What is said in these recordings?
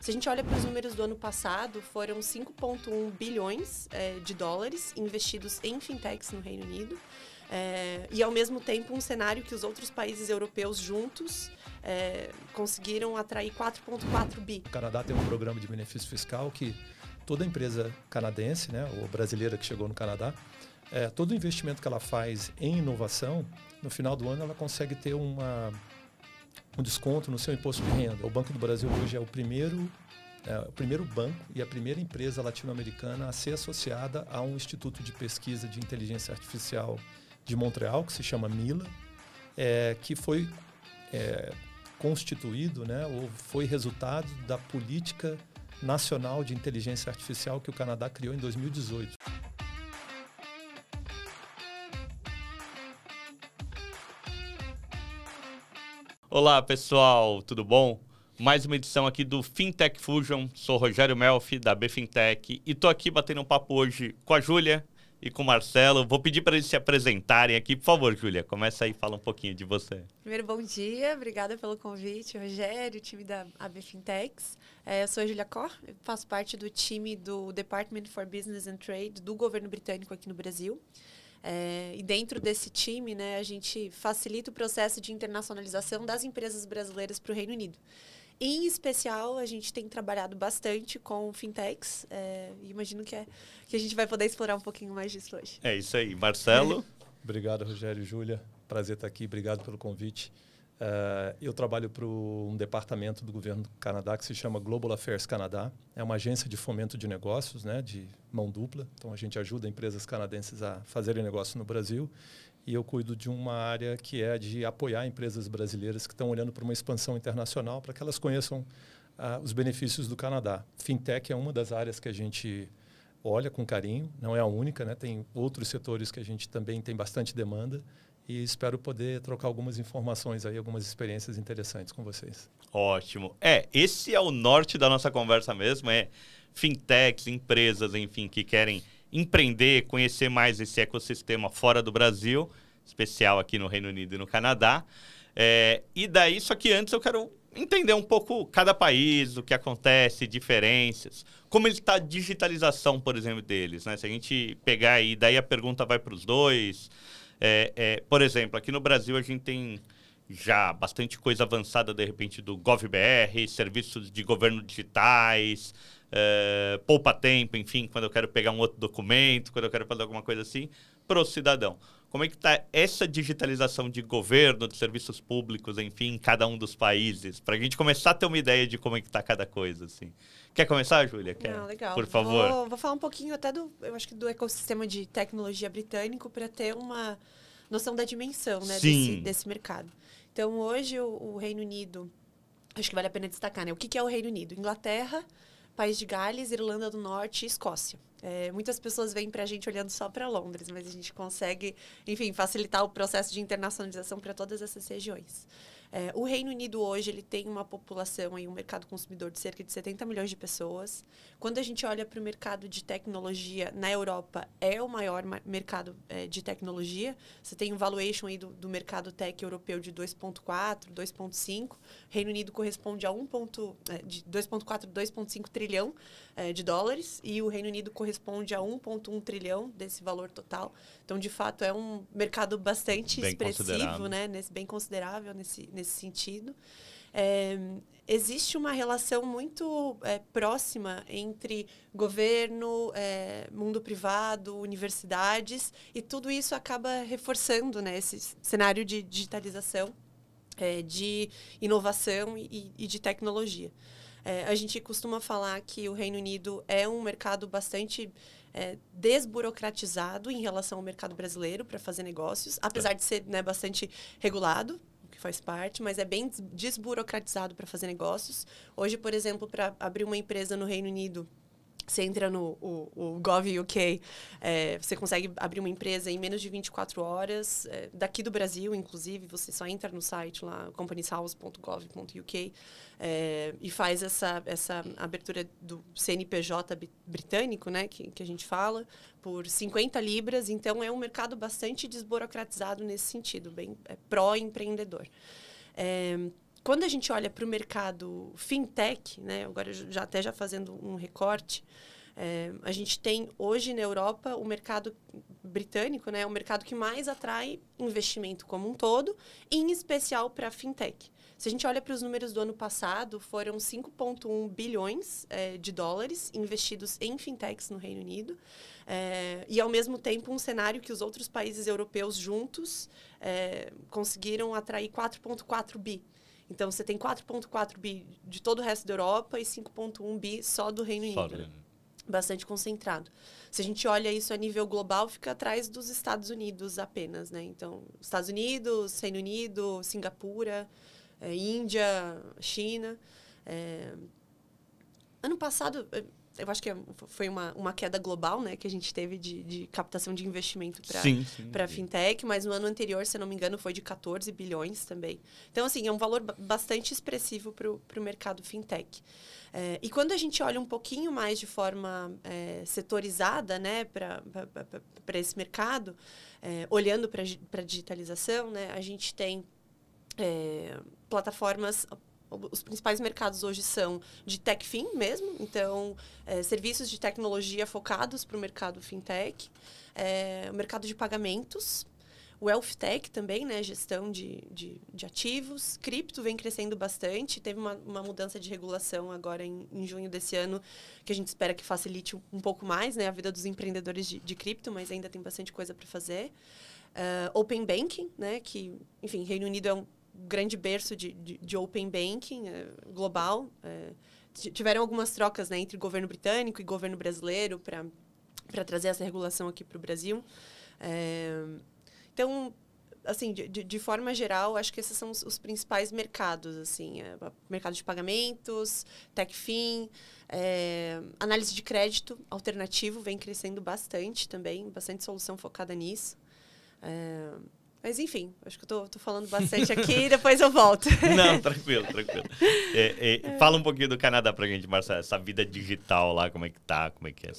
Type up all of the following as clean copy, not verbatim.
Se a gente olha para os números do ano passado, foram 5,1 bilhões de dólares investidos em fintechs no Reino Unido. E, ao mesmo tempo, um cenário que os outros países europeus juntos conseguiram atrair 4,4 bi. O Canadá tem um programa de benefício fiscal que toda empresa canadense, né, ou brasileira que chegou no Canadá, todo investimento que ela faz em inovação, no final do ano ela consegue ter um desconto no seu imposto de renda. O Banco do Brasil hoje é o primeiro banco e a primeira empresa latino-americana a ser associada a um instituto de pesquisa de inteligência artificial de Montreal, que se chama MILA, que foi constituído, né, ou foi resultado da política nacional de inteligência artificial que o Canadá criou em 2018. Olá pessoal, tudo bom? Mais uma edição aqui do Fintech Fusion. Sou Rogério Melfi, da BFintech, e estou aqui batendo um papo hoje com a Júlia e com o Marcelo. Vou pedir para eles se apresentarem aqui. Por favor, Júlia, começa aí e fala um pouquinho de você. Primeiro, bom dia. Obrigada pelo convite, Rogério, time da AB Fintechs. Eu sou a Júlia Cor, faço parte do time do Department for Business and Trade do governo britânico aqui no Brasil. E dentro desse time, né, a gente facilita o processo de internacionalização das empresas brasileiras para o Reino Unido. Em especial, a gente tem trabalhado bastante com fintechs e imagino que a gente vai poder explorar um pouquinho mais disso hoje. É isso aí. Marcelo? Obrigado, Rogério e Júlia. Prazer estar aqui. Obrigado pelo convite. Eu trabalho para um departamento do governo do Canadá que se chama Global Affairs Canadá. É uma agência de fomento de negócios, né, de mão dupla. Então, a gente ajuda empresas canadenses a fazerem negócio no Brasil. E eu cuido de uma área que é de apoiar empresas brasileiras que estão olhando para uma expansão internacional para que elas conheçam os benefícios do Canadá. Fintech é uma das áreas que a gente olha com carinho, não é a única, né? Tem outros setores que a gente também tem bastante demanda e espero poder trocar algumas informações aí, algumas experiências interessantes com vocês. Ótimo. Esse é o norte da nossa conversa mesmo, fintechs, empresas, enfim, que querem empreender, conhecer mais esse ecossistema fora do Brasil, especial aqui no Reino Unido e no Canadá. E daí, só que antes eu quero entender um pouco cada país, o que acontece, diferenças, como está a digitalização, por exemplo, deles, né? Se a gente pegar aí, daí a pergunta vai para os dois. Por exemplo, aqui no Brasil a gente tem já bastante coisa avançada, de repente, do GovBR, serviços de governo digitais, poupa-tempo, enfim, quando eu quero pegar um outro documento, quando eu quero fazer alguma coisa assim, para o cidadão. Como é que está essa digitalização de governo, de serviços públicos, enfim, em cada um dos países? Para a gente começar a ter uma ideia de como é que está cada coisa, assim. Quer começar, Júlia? Não, legal. Por favor. Vou falar um pouquinho até eu acho que do ecossistema de tecnologia britânico para ter uma noção da dimensão, né, desse mercado. Então, hoje, o Reino Unido, acho que vale a pena destacar, né? O que é o Reino Unido? Inglaterra, País de Gales, Irlanda do Norte e Escócia. Muitas pessoas vêm para a gente olhando só para Londres, mas a gente consegue, enfim, facilitar o processo de internacionalização para todas essas regiões. O Reino Unido hoje ele tem uma população, um mercado consumidor de cerca de 70 milhões de pessoas. Quando a gente olha para o mercado de tecnologia, na Europa é o maior mercado de tecnologia. Você tem um valuation aí do mercado tech europeu de 2,4, 2,5. Reino Unido corresponde a de 2,4, 2,5 trilhão de dólares e o Reino Unido corresponde a 1,1 trilhão desse valor total. Então, de fato, é um mercado bastante expressivo, né? Bem considerável nesse sentido. Existe uma relação muito próxima entre governo, mundo privado, universidades, e tudo isso acaba reforçando, né, esse cenário de digitalização, de inovação e de tecnologia. A gente costuma falar que o Reino Unido é um mercado bastante desburocratizado em relação ao mercado brasileiro para fazer negócios, apesar de ser, né, bastante regulado, que faz parte, mas é bem desburocratizado para fazer negócios. Hoje, por exemplo, para abrir uma empresa no Reino Unido, você entra no Gov UK, você consegue abrir uma empresa em menos de 24 horas, daqui do Brasil, inclusive, você só entra no site lá, companieshouse.gov.uk, e faz essa abertura do CNPJ britânico, né, que a gente fala, por 50 libras. Então, é um mercado bastante desburocratizado nesse sentido, bem pró-empreendedor. quando a gente olha para o mercado fintech, né, agora já fazendo um recorte, a gente tem hoje na Europa o mercado britânico, né, o mercado que mais atrai investimento como um todo, em especial para fintech. Se a gente olha para os números do ano passado, foram 5,1 bilhões de dólares investidos em fintechs no Reino Unido. E, ao mesmo tempo, um cenário que os outros países europeus juntos conseguiram atrair 4,4 bi. Então, você tem 4,4 bi de todo o resto da Europa e 5,1 bi só do Reino Unido. Né? Bastante concentrado. Se a gente olha isso a nível global, fica atrás dos Estados Unidos apenas. Né? Então, Estados Unidos, Reino Unido, Singapura, Índia, China. Ano passado, eu acho que foi uma queda global, né, que a gente teve de captação de investimento para fintech, mas no ano anterior, se eu não me engano, foi de 14 bilhões também. Então, assim, é um valor bastante expressivo para o mercado fintech. E quando a gente olha um pouquinho mais de forma setorizada, né, para esse mercado, olhando para a digitalização, né, a gente tem plataformas. Os principais mercados hoje são de TechFin mesmo, então, serviços de tecnologia focados para o mercado fintech, o mercado de pagamentos, o Wealth Tech também, né, gestão de ativos, cripto vem crescendo bastante, teve uma mudança de regulação agora em junho desse ano, que a gente espera que facilite um pouco mais, né, a vida dos empreendedores de cripto, mas ainda tem bastante coisa para fazer. Open Banking, né, que, enfim, Reino Unido é um grande berço de Open Banking global. Tiveram algumas trocas, né, entre o governo britânico e o governo brasileiro para trazer essa regulação aqui para o Brasil. Então, assim, de forma geral, acho que esses são os principais mercados, assim, mercado de pagamentos, TechFin, análise de crédito alternativo vem crescendo bastante também, bastante solução focada nisso. Mas, enfim, acho que eu tô falando bastante aqui e depois eu volto. Não, tranquilo. Fala um pouquinho do Canadá pra gente, Marcelo, essa vida digital lá, como é que tá, como é que é?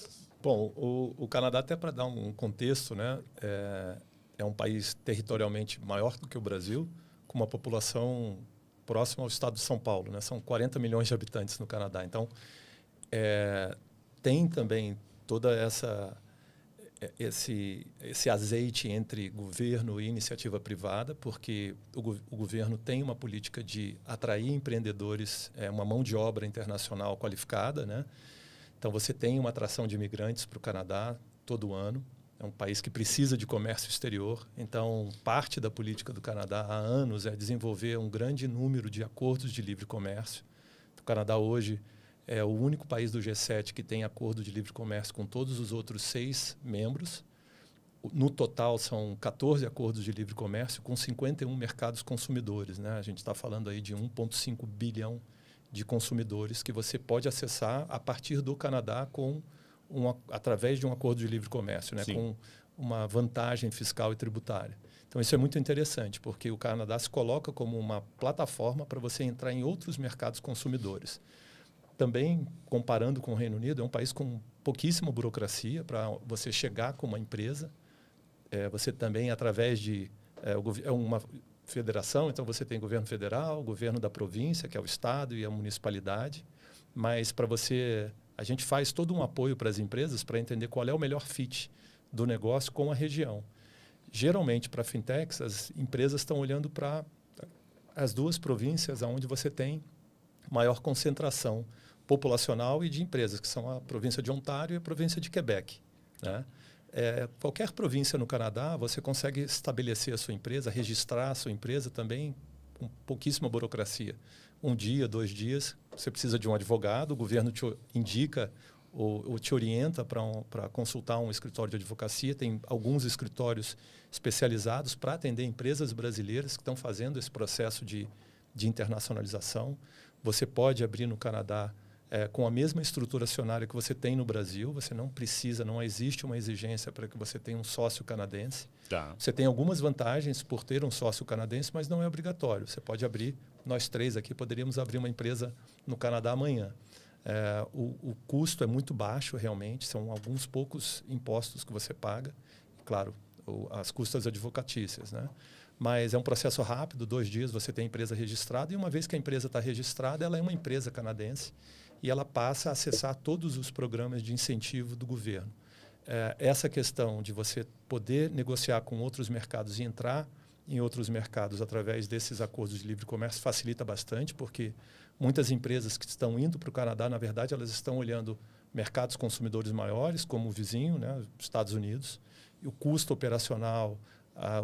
Bom, o Canadá, até para dar um contexto, né, é um país territorialmente maior do que o Brasil, com uma população próxima ao estado de São Paulo, né? São 40 milhões de habitantes no Canadá. Então, tem também toda esse azeite entre governo e iniciativa privada, porque o governo tem uma política de atrair empreendedores, uma mão de obra internacional qualificada, né? Então, você tem uma atração de imigrantes para o Canadá todo ano. É um país que precisa de comércio exterior. Então, parte da política do Canadá há anos é desenvolver um grande número de acordos de livre comércio. O Canadá hoje é o único país do G7 que tem acordo de livre comércio com todos os outros 6 membros. No total, são 14 acordos de livre comércio com 51 mercados consumidores. Né? A gente está falando aí de 1,5 bilhão de consumidores que você pode acessar a partir do Canadá através de um acordo de livre comércio, né? Com uma vantagem fiscal e tributária. Então, isso é muito interessante, porque o Canadá se coloca como uma plataforma para você entrar em outros mercados consumidores. Também, comparando com o Reino Unido, é um país com pouquíssima burocracia para você chegar com uma empresa. Você também, através de... é uma federação, então você tem governo federal, governo da província, que é o estado, e a municipalidade. Mas a gente faz todo um apoio para as empresas para entender qual é o melhor fit do negócio com a região. Geralmente, para fintechs, as empresas estão olhando para as 2 províncias onde você tem maior concentração populacional e de empresas, que são a província de Ontário e a província de Quebec. Né? Qualquer província no Canadá, você consegue estabelecer a sua empresa, registrar a sua empresa também com pouquíssima burocracia. 1 dia, 2 dias, você precisa de um advogado, o governo te indica ou te orienta para consultar um escritório de advocacia. Tem alguns escritórios especializados para atender empresas brasileiras que estão fazendo esse processo de internacionalização. Você pode abrir no Canadá com a mesma estrutura acionária que você tem no Brasil. Você não existe uma exigência para que você tenha um sócio canadense. Tá. Você tem algumas vantagens por ter um sócio canadense, mas não é obrigatório. Você pode abrir, nós 3 aqui poderíamos abrir uma empresa no Canadá amanhã. O custo é muito baixo, realmente. São alguns poucos impostos que você paga. Claro, as custas advocatícias, né? mas é um processo rápido, 2 dias você tem a empresa registrada, e uma vez que a empresa está registrada, ela é uma empresa canadense e ela passa a acessar todos os programas de incentivo do governo. Essa questão de você poder negociar com outros mercados e entrar em outros mercados através desses acordos de livre comércio facilita bastante, porque muitas empresas que estão indo para o Canadá, na verdade, elas estão olhando mercados consumidores maiores, como o vizinho, né, os Estados Unidos, e o custo operacional,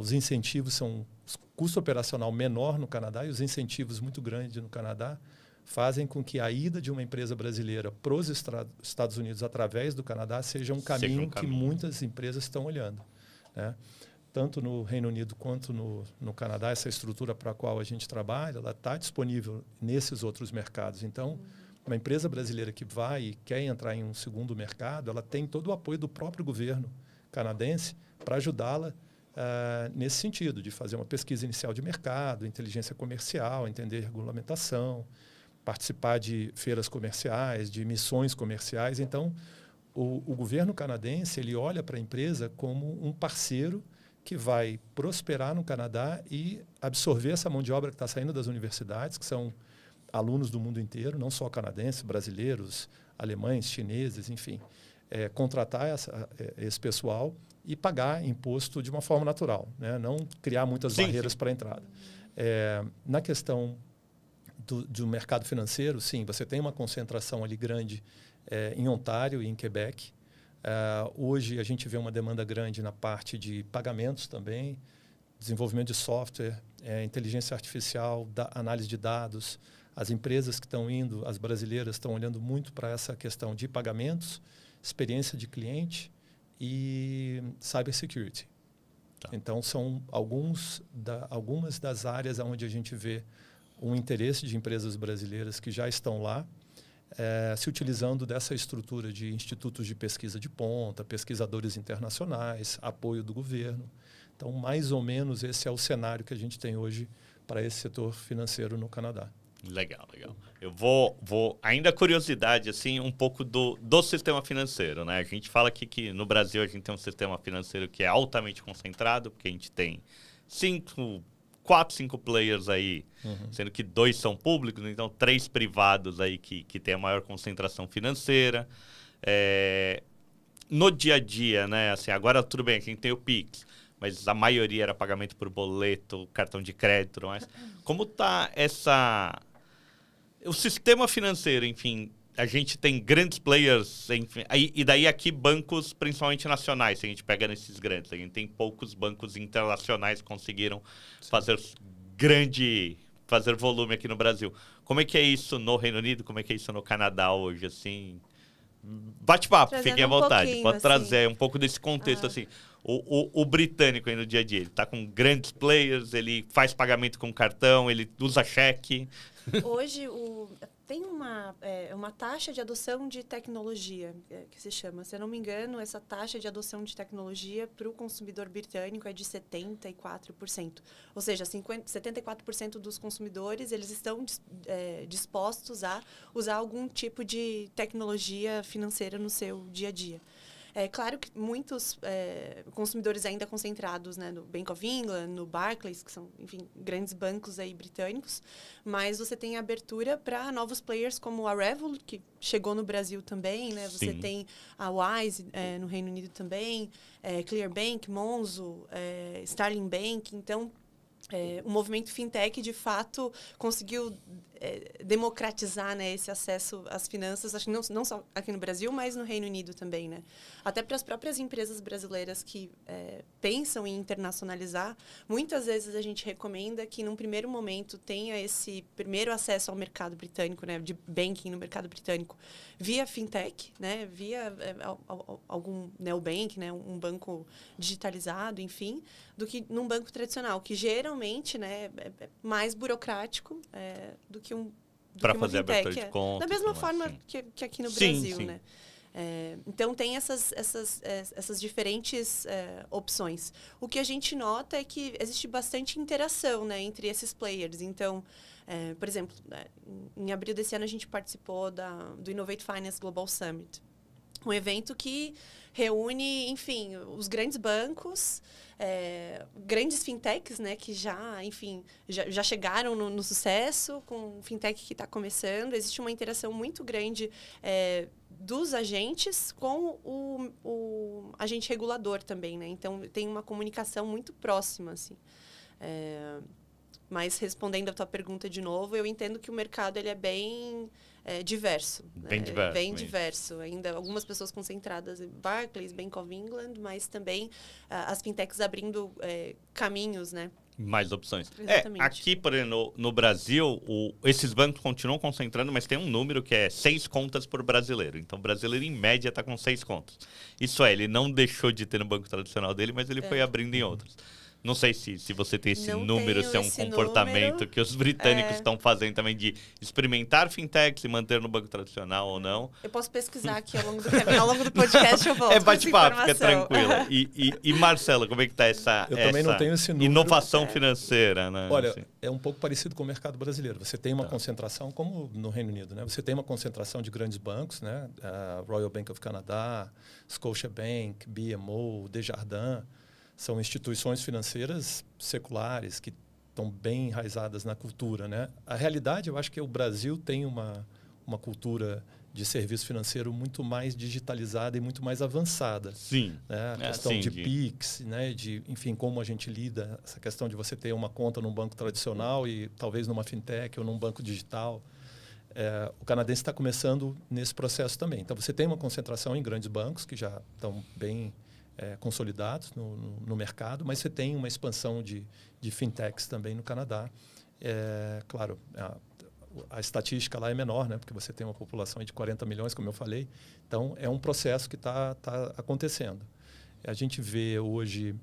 os incentivos são... O custo operacional menor no Canadá e os incentivos muito grandes no Canadá fazem com que a ida de uma empresa brasileira para os Estados Unidos através do Canadá seja um caminho que muitas empresas estão olhando, né? Tanto no Reino Unido quanto no Canadá, essa estrutura para a qual a gente trabalha, ela está disponível nesses outros mercados. Então, uma empresa brasileira que vai e quer entrar em um segundo mercado, ela tem todo o apoio do próprio governo canadense para ajudá-la nesse sentido, de fazer uma pesquisa inicial de mercado, inteligência comercial, entender regulamentação, participar de feiras comerciais, de missões comerciais. Então, o governo canadense ele olha para a empresa como um parceiro que vai prosperar no Canadá e absorver essa mão de obra que está saindo das universidades, que são alunos do mundo inteiro, não só canadenses, brasileiros, alemães, chineses, enfim. Contratar esse pessoal e pagar imposto de uma forma natural, né? Não criar muitas barreiras para a entrada. Na questão do mercado financeiro, sim, você tem uma concentração ali grande em Ontário e em Quebec. Hoje a gente vê uma demanda grande na parte de pagamentos também, desenvolvimento de software, inteligência artificial, análise de dados. As empresas que estão indo, as brasileiras, estão olhando muito para essa questão de pagamentos, experiência de cliente e cybersecurity. Tá. Então, são algumas das áreas onde a gente vê um interesse de empresas brasileiras que já estão lá, se utilizando dessa estrutura de institutos de pesquisa de ponta, pesquisadores internacionais, apoio do governo. Então, mais ou menos, esse é o cenário que a gente tem hoje para esse setor financeiro no Canadá. Legal, legal. Eu vou ainda curiosidade, assim, um pouco do sistema financeiro, né? A gente fala aqui que no Brasil a gente tem um sistema financeiro que é altamente concentrado, porque a gente tem 4, 5 players aí, sendo que 2 são públicos, então 3 privados aí que tem a maior concentração financeira. No dia a dia, né? Assim, agora tudo bem, a gente tem o Pix, mas a maioria era pagamento por boleto, cartão de crédito, mas como está o sistema financeiro, enfim, a gente tem grandes players, enfim, e daí aqui bancos principalmente nacionais, se a gente pega nesses grandes, a gente tem poucos bancos internacionais que conseguiram fazer volume aqui no Brasil. Como é que é isso no Reino Unido? Como é que é isso no Canadá hoje, assim? Bate-papo, fiquem à vontade. Pode trazer um pouco desse contexto, assim. O britânico aí no dia a dia, ele está com grandes players, ele faz pagamento com cartão, ele usa cheque. Hoje, tem uma taxa de adoção de tecnologia, que se chama. Se eu não me engano, essa taxa de adoção de tecnologia para o consumidor britânico é de 74%. Ou seja, 74% dos consumidores eles estão dispostos a usar algum tipo de tecnologia financeira no seu dia a dia. É claro que muitos consumidores ainda concentrados, né, no Bank of England, no Barclays, que são, enfim, grandes bancos aí britânicos, mas você tem abertura para novos players como a Revolut, que chegou no Brasil também, né? Você tem a Wise no Reino Unido também, Clearbank, Monzo, Starling Bank. Então, o movimento fintech, de fato, conseguiu democratizar, né, esse acesso às finanças, acho que não só aqui no Brasil, mas no Reino Unido também, né? Até para as próprias empresas brasileiras que pensam em internacionalizar, muitas vezes a gente recomenda que, num primeiro momento, tenha esse primeiro acesso ao mercado britânico, né, de banking no mercado britânico, via fintech, né, via algum neobank, né, um banco digitalizado, enfim, do que num banco tradicional, que geralmente, né, é mais burocrático do que para fazer fintech, abertura de conta. Da mesma forma que aqui no Brasil, né? Então, tem essas diferentes opções. O que a gente nota é que existe bastante interação, né, entre esses players. Então, por exemplo, em abril desse ano, a gente participou do Innovate Finance Global Summit, Um evento que reúne, enfim, os grandes bancos, grandes fintechs, né, que já chegaram no sucesso, com fintech que está começando. Existe uma interação muito grande dos agentes com o agente regulador também, né? Então, tem uma comunicação muito próxima, assim. Mas, respondendo a tua pergunta de novo, eu entendo que o mercado ele é bem diverso. Bem diverso. Ainda algumas pessoas concentradas em Barclays, Bank of England, mas também as fintechs abrindo caminhos, né? Mais opções. Exatamente. Aqui, por exemplo, no Brasil, esses bancos continuam concentrando, mas tem um número que é 6 contas por brasileiro. Então, o brasileiro, em média, está com 6 contas. Isso ele não deixou de ter no banco tradicional dele, mas ele foi abrindo em outros. Não sei se você tem esse número, se é um comportamento que os britânicos estão fazendo também de experimentar fintechs e manter no banco tradicional ou não. Eu posso pesquisar aqui ao longo do caminho, ao longo do podcast eu volto. Bate-papo, fica tranquilo. E Marcelo, como é que está essa também não tenho esse número. Inovação financeira? Né? Olha, é um pouco parecido com o mercado brasileiro. Você tem uma concentração, como no Reino Unido, né? Você tem uma concentração de grandes bancos, né? Royal Bank of Canada, Scotiabank, BMO, Desjardins. São instituições financeiras seculares que estão bem enraizadas na cultura, né? A realidade, eu acho que o Brasil tem uma cultura de serviço financeiro muito mais digitalizada e muito mais avançada. Sim. Né? A questão de PIX, né? Enfim, como a gente lida, essa questão de você ter uma conta num banco tradicional e talvez numa fintech ou num banco digital. O canadense está começando nesse processo também. Então, você tem uma concentração em grandes bancos que já estão bem consolidados no mercado, mas você tem uma expansão de fintechs também no Canadá. Claro, a estatística lá é menor, né, porque você tem uma população de 40 milhões, como eu falei. Então, é um processo que está acontecendo. A gente vê hoje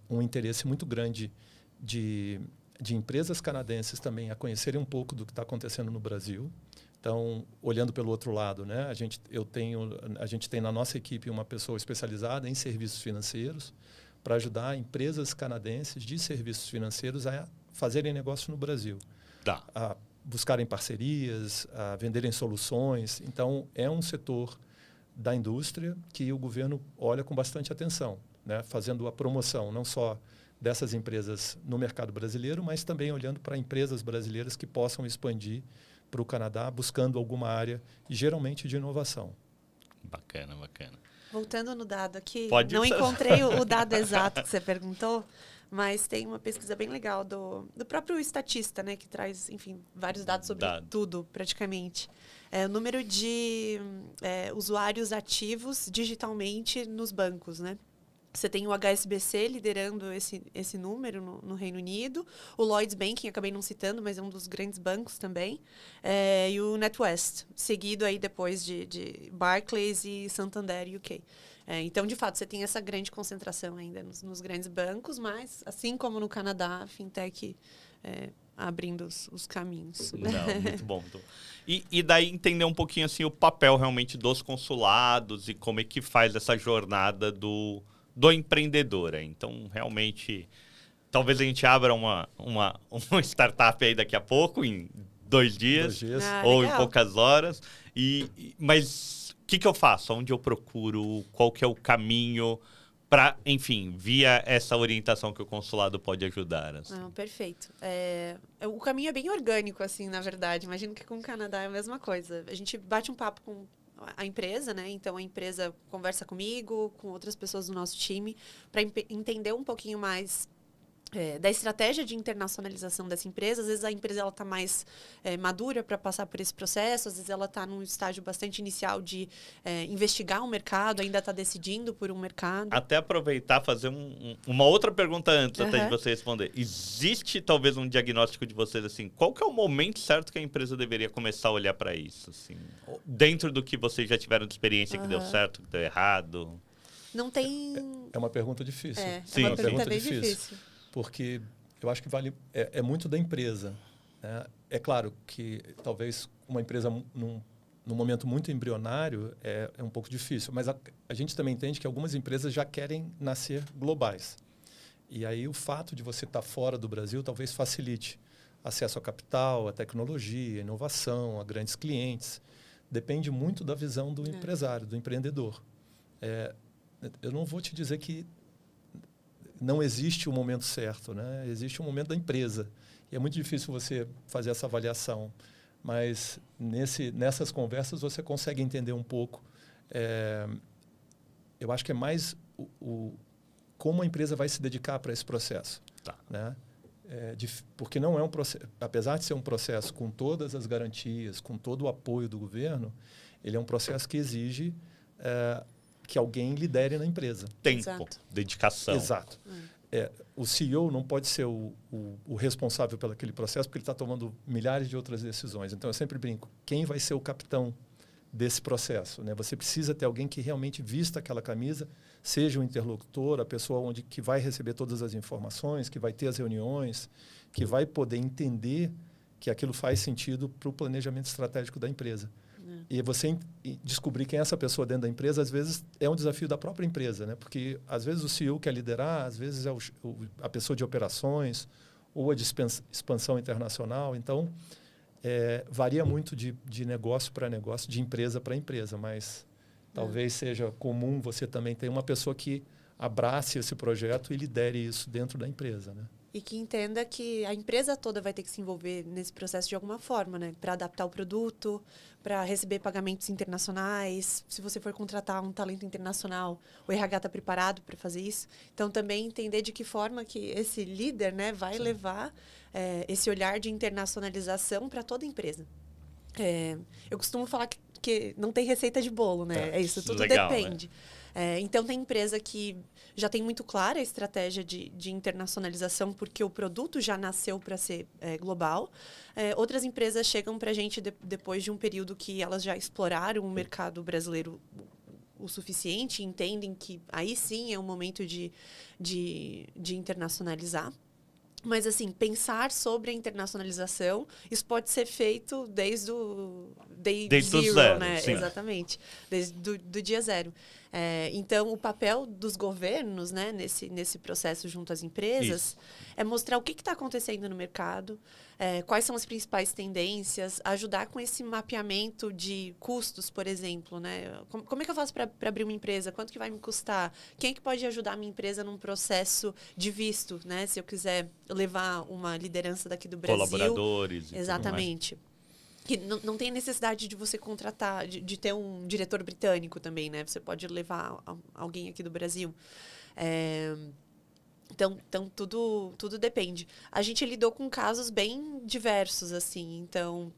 um interesse muito grande de empresas canadenses também a conhecerem um pouco do que está acontecendo no Brasil. Então, olhando pelo outro lado, né, a gente tem na nossa equipe uma pessoa especializada em serviços financeiros para ajudar empresas canadenses de serviços financeiros a fazerem negócio no Brasil. A buscarem parcerias, a venderem soluções. Então, é um setor da indústria que o governo olha com bastante atenção, né, fazendo a promoção não só dessas empresas no mercado brasileiro, mas também olhando para empresas brasileiras que possam expandir para o Canadá, buscando alguma área, geralmente de inovação. Bacana. Voltando no dado aqui, não encontrei o dado exato que você perguntou, mas tem uma pesquisa bem legal do próprio estatista, né, que traz, enfim, vários dados sobre tudo, praticamente. O número de usuários ativos digitalmente nos bancos, né? Você tem o HSBC liderando esse número no Reino Unido, o Lloyds Banking, acabei não citando, mas é um dos grandes bancos também, e o NatWest, seguido aí depois de Barclays e Santander UK. Então, de fato, você tem essa grande concentração ainda nos grandes bancos, mas, assim como no Canadá, a fintech abrindo os caminhos. Não, muito bom. E daí entender um pouquinho assim, o papel realmente dos consulados e como é que faz essa jornada do empreendedor. Então, realmente, talvez a gente abra uma startup aí daqui a pouco, em 2 dias, ou legal. Em poucas horas. Mas o que eu faço? Onde eu procuro? Qual que é o caminho para, enfim, via essa orientação que o consulado pode ajudar? Assim. Perfeito. O caminho é bem orgânico, assim, na verdade. Imagino que com o Canadá é a mesma coisa. A gente bate um papo com a empresa, né? Então, a empresa conversa comigo, com outras pessoas do nosso time, para entender um pouquinho mais da estratégia de internacionalização dessa empresa. Às vezes, a empresa está mais madura para passar por esse processo. Às vezes, ela está num estágio bastante inicial de investigar um mercado, ainda está decidindo por um mercado. Até aproveitar, fazer uma outra pergunta antes até de você responder. Existe, talvez, um diagnóstico de vocês, assim, qual que é o momento certo que a empresa deveria começar a olhar para isso? Assim, dentro do que vocês já tiveram de experiência, que deu certo, que deu errado? Não tem... É uma pergunta difícil. Sim, uma pergunta bem difícil. Porque eu acho que é muito da empresa. Né? É claro que talvez uma empresa num momento muito embrionário é um pouco difícil, mas a gente também entende que algumas empresas já querem nascer globais. E aí o fato de você estar fora do Brasil talvez facilite acesso a capital, a tecnologia, a inovação, a grandes clientes. depende muito da visão do empresário, do empreendedor. Eu não vou te dizer que não existe o momento certo, né? Existe o momento da empresa. E é muito difícil você fazer essa avaliação. Mas nessas conversas você consegue entender um pouco. Eu acho que é mais como a empresa vai se dedicar para esse processo. Tá. Né? Porque não é um processo, apesar de ser um processo com todas as garantias, com todo o apoio do governo, ele é um processo que exige que alguém lidere na empresa. Tempo, Exato. dedicação. Exato. O CEO não pode ser o responsável pelo aquele processo, porque ele está tomando milhares de outras decisões. Então, eu sempre brinco, quem vai ser o capitão desse processo? Né? Você precisa ter alguém que realmente vista aquela camisa, seja o interlocutor, a pessoa que vai receber todas as informações, que vai ter as reuniões, que vai poder entender que aquilo faz sentido para o planejamento estratégico da empresa. E você descobrir quem é essa pessoa dentro da empresa, às vezes, é um desafio da própria empresa, né? Porque, às vezes, o CEO quer liderar, às vezes, é a pessoa de operações ou a de expansão internacional. Então, varia muito de negócio para negócio, de empresa para empresa, mas talvez seja comum você também ter uma pessoa que abrace esse projeto e lidere isso dentro da empresa, né? E que entenda que a empresa toda vai ter que se envolver nesse processo de alguma forma, né? Para adaptar o produto, para receber pagamentos internacionais. Se você for contratar um talento internacional, o RH está preparado para fazer isso. Então, também entender de que forma que esse líder, né, vai Sim. levar esse olhar de internacionalização para toda a empresa. Eu costumo falar que não tem receita de bolo, né? É isso, tudo legal, depende. Né? Então, tem empresa que já tem muito clara a estratégia de internacionalização, porque o produto já nasceu para ser global. Outras empresas chegam para a gente depois de um período que elas já exploraram o mercado brasileiro o suficiente, entendem que aí sim é o momento de internacionalizar. Mas, assim, pensar sobre a internacionalização, isso pode ser feito desde o zero, né? Sim. Exatamente. Desde do dia zero. Então, o papel dos governos, né, nesse processo junto às empresas é mostrar o que está acontecendo no mercado, quais são as principais tendências, ajudar com esse mapeamento de custos, por exemplo. Né? Como é que eu faço para abrir uma empresa? Quanto que vai me custar? Quem é que pode ajudar a minha empresa num processo de visto? Né? Se eu quiser levar uma liderança daqui do Brasil. Colaboradores. Exatamente. Que não tem necessidade de você contratar, de ter um diretor britânico também, né? Você pode levar alguém aqui do Brasil. Então tudo depende. A gente lidou com casos bem diversos, assim. Então,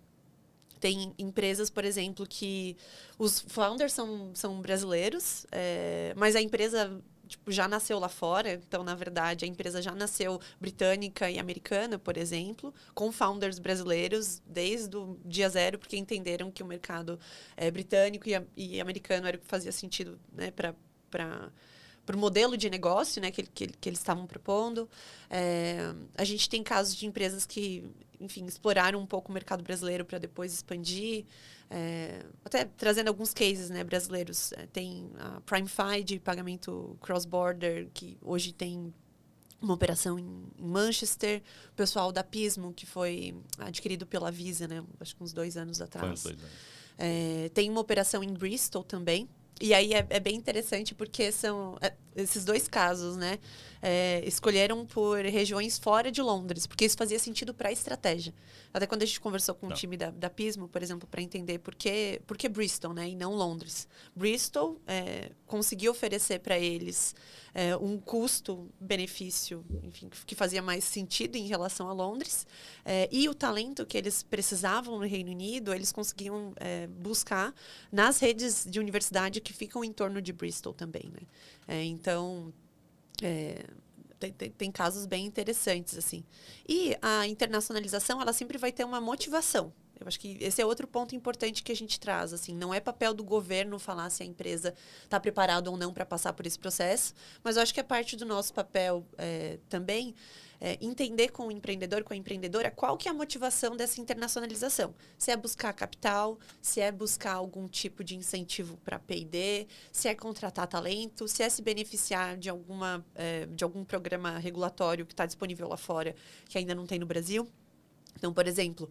tem empresas, por exemplo, que os founders são brasileiros, mas a empresa já nasceu lá fora. Então, na verdade, a empresa já nasceu britânica e americana, por exemplo, com founders brasileiros desde o dia zero, porque entenderam que o mercado britânico e americano era o que fazia sentido, né, para o modelo de negócio, né, que eles estavam propondo. A gente tem casos de empresas que, enfim, exploraram um pouco o mercado brasileiro para depois expandir. Até trazendo alguns cases, né, brasileiros. Tem a PrimeFi de pagamento cross-border, que hoje tem uma operação em Manchester. O pessoal da Pismo, que foi adquirido pela Visa, né, acho que uns 2 anos atrás. Foi uns 2 anos. Tem uma operação em Bristol também. E aí é bem interessante porque são esses 2 casos, né? Escolheram por regiões fora de Londres, porque isso fazia sentido para a estratégia. Até quando a gente conversou com o time da Pismo, por exemplo, para entender por que Bristol, né, e não Londres. Bristol conseguiu oferecer para eles um custo-benefício, enfim, que fazia mais sentido em relação a Londres. E o talento que eles precisavam no Reino Unido, eles conseguiam buscar nas redes de universidade que ficam em torno de Bristol também, né? Então, tem casos bem interessantes, assim. E a internacionalização, ela sempre vai ter uma motivação. Eu acho que esse é outro ponto importante que a gente traz, assim. Não é papel do governo falar se a empresa está preparada ou não para passar por esse processo, mas eu acho que é parte do nosso papel também entender com o empreendedor, com a empreendedora, qual que é a motivação dessa internacionalização. Se é buscar capital, se é buscar algum tipo de incentivo para P&D, se é contratar talento, se é se beneficiar de algum programa regulatório que está disponível lá fora, que ainda não tem no Brasil. Então, por exemplo,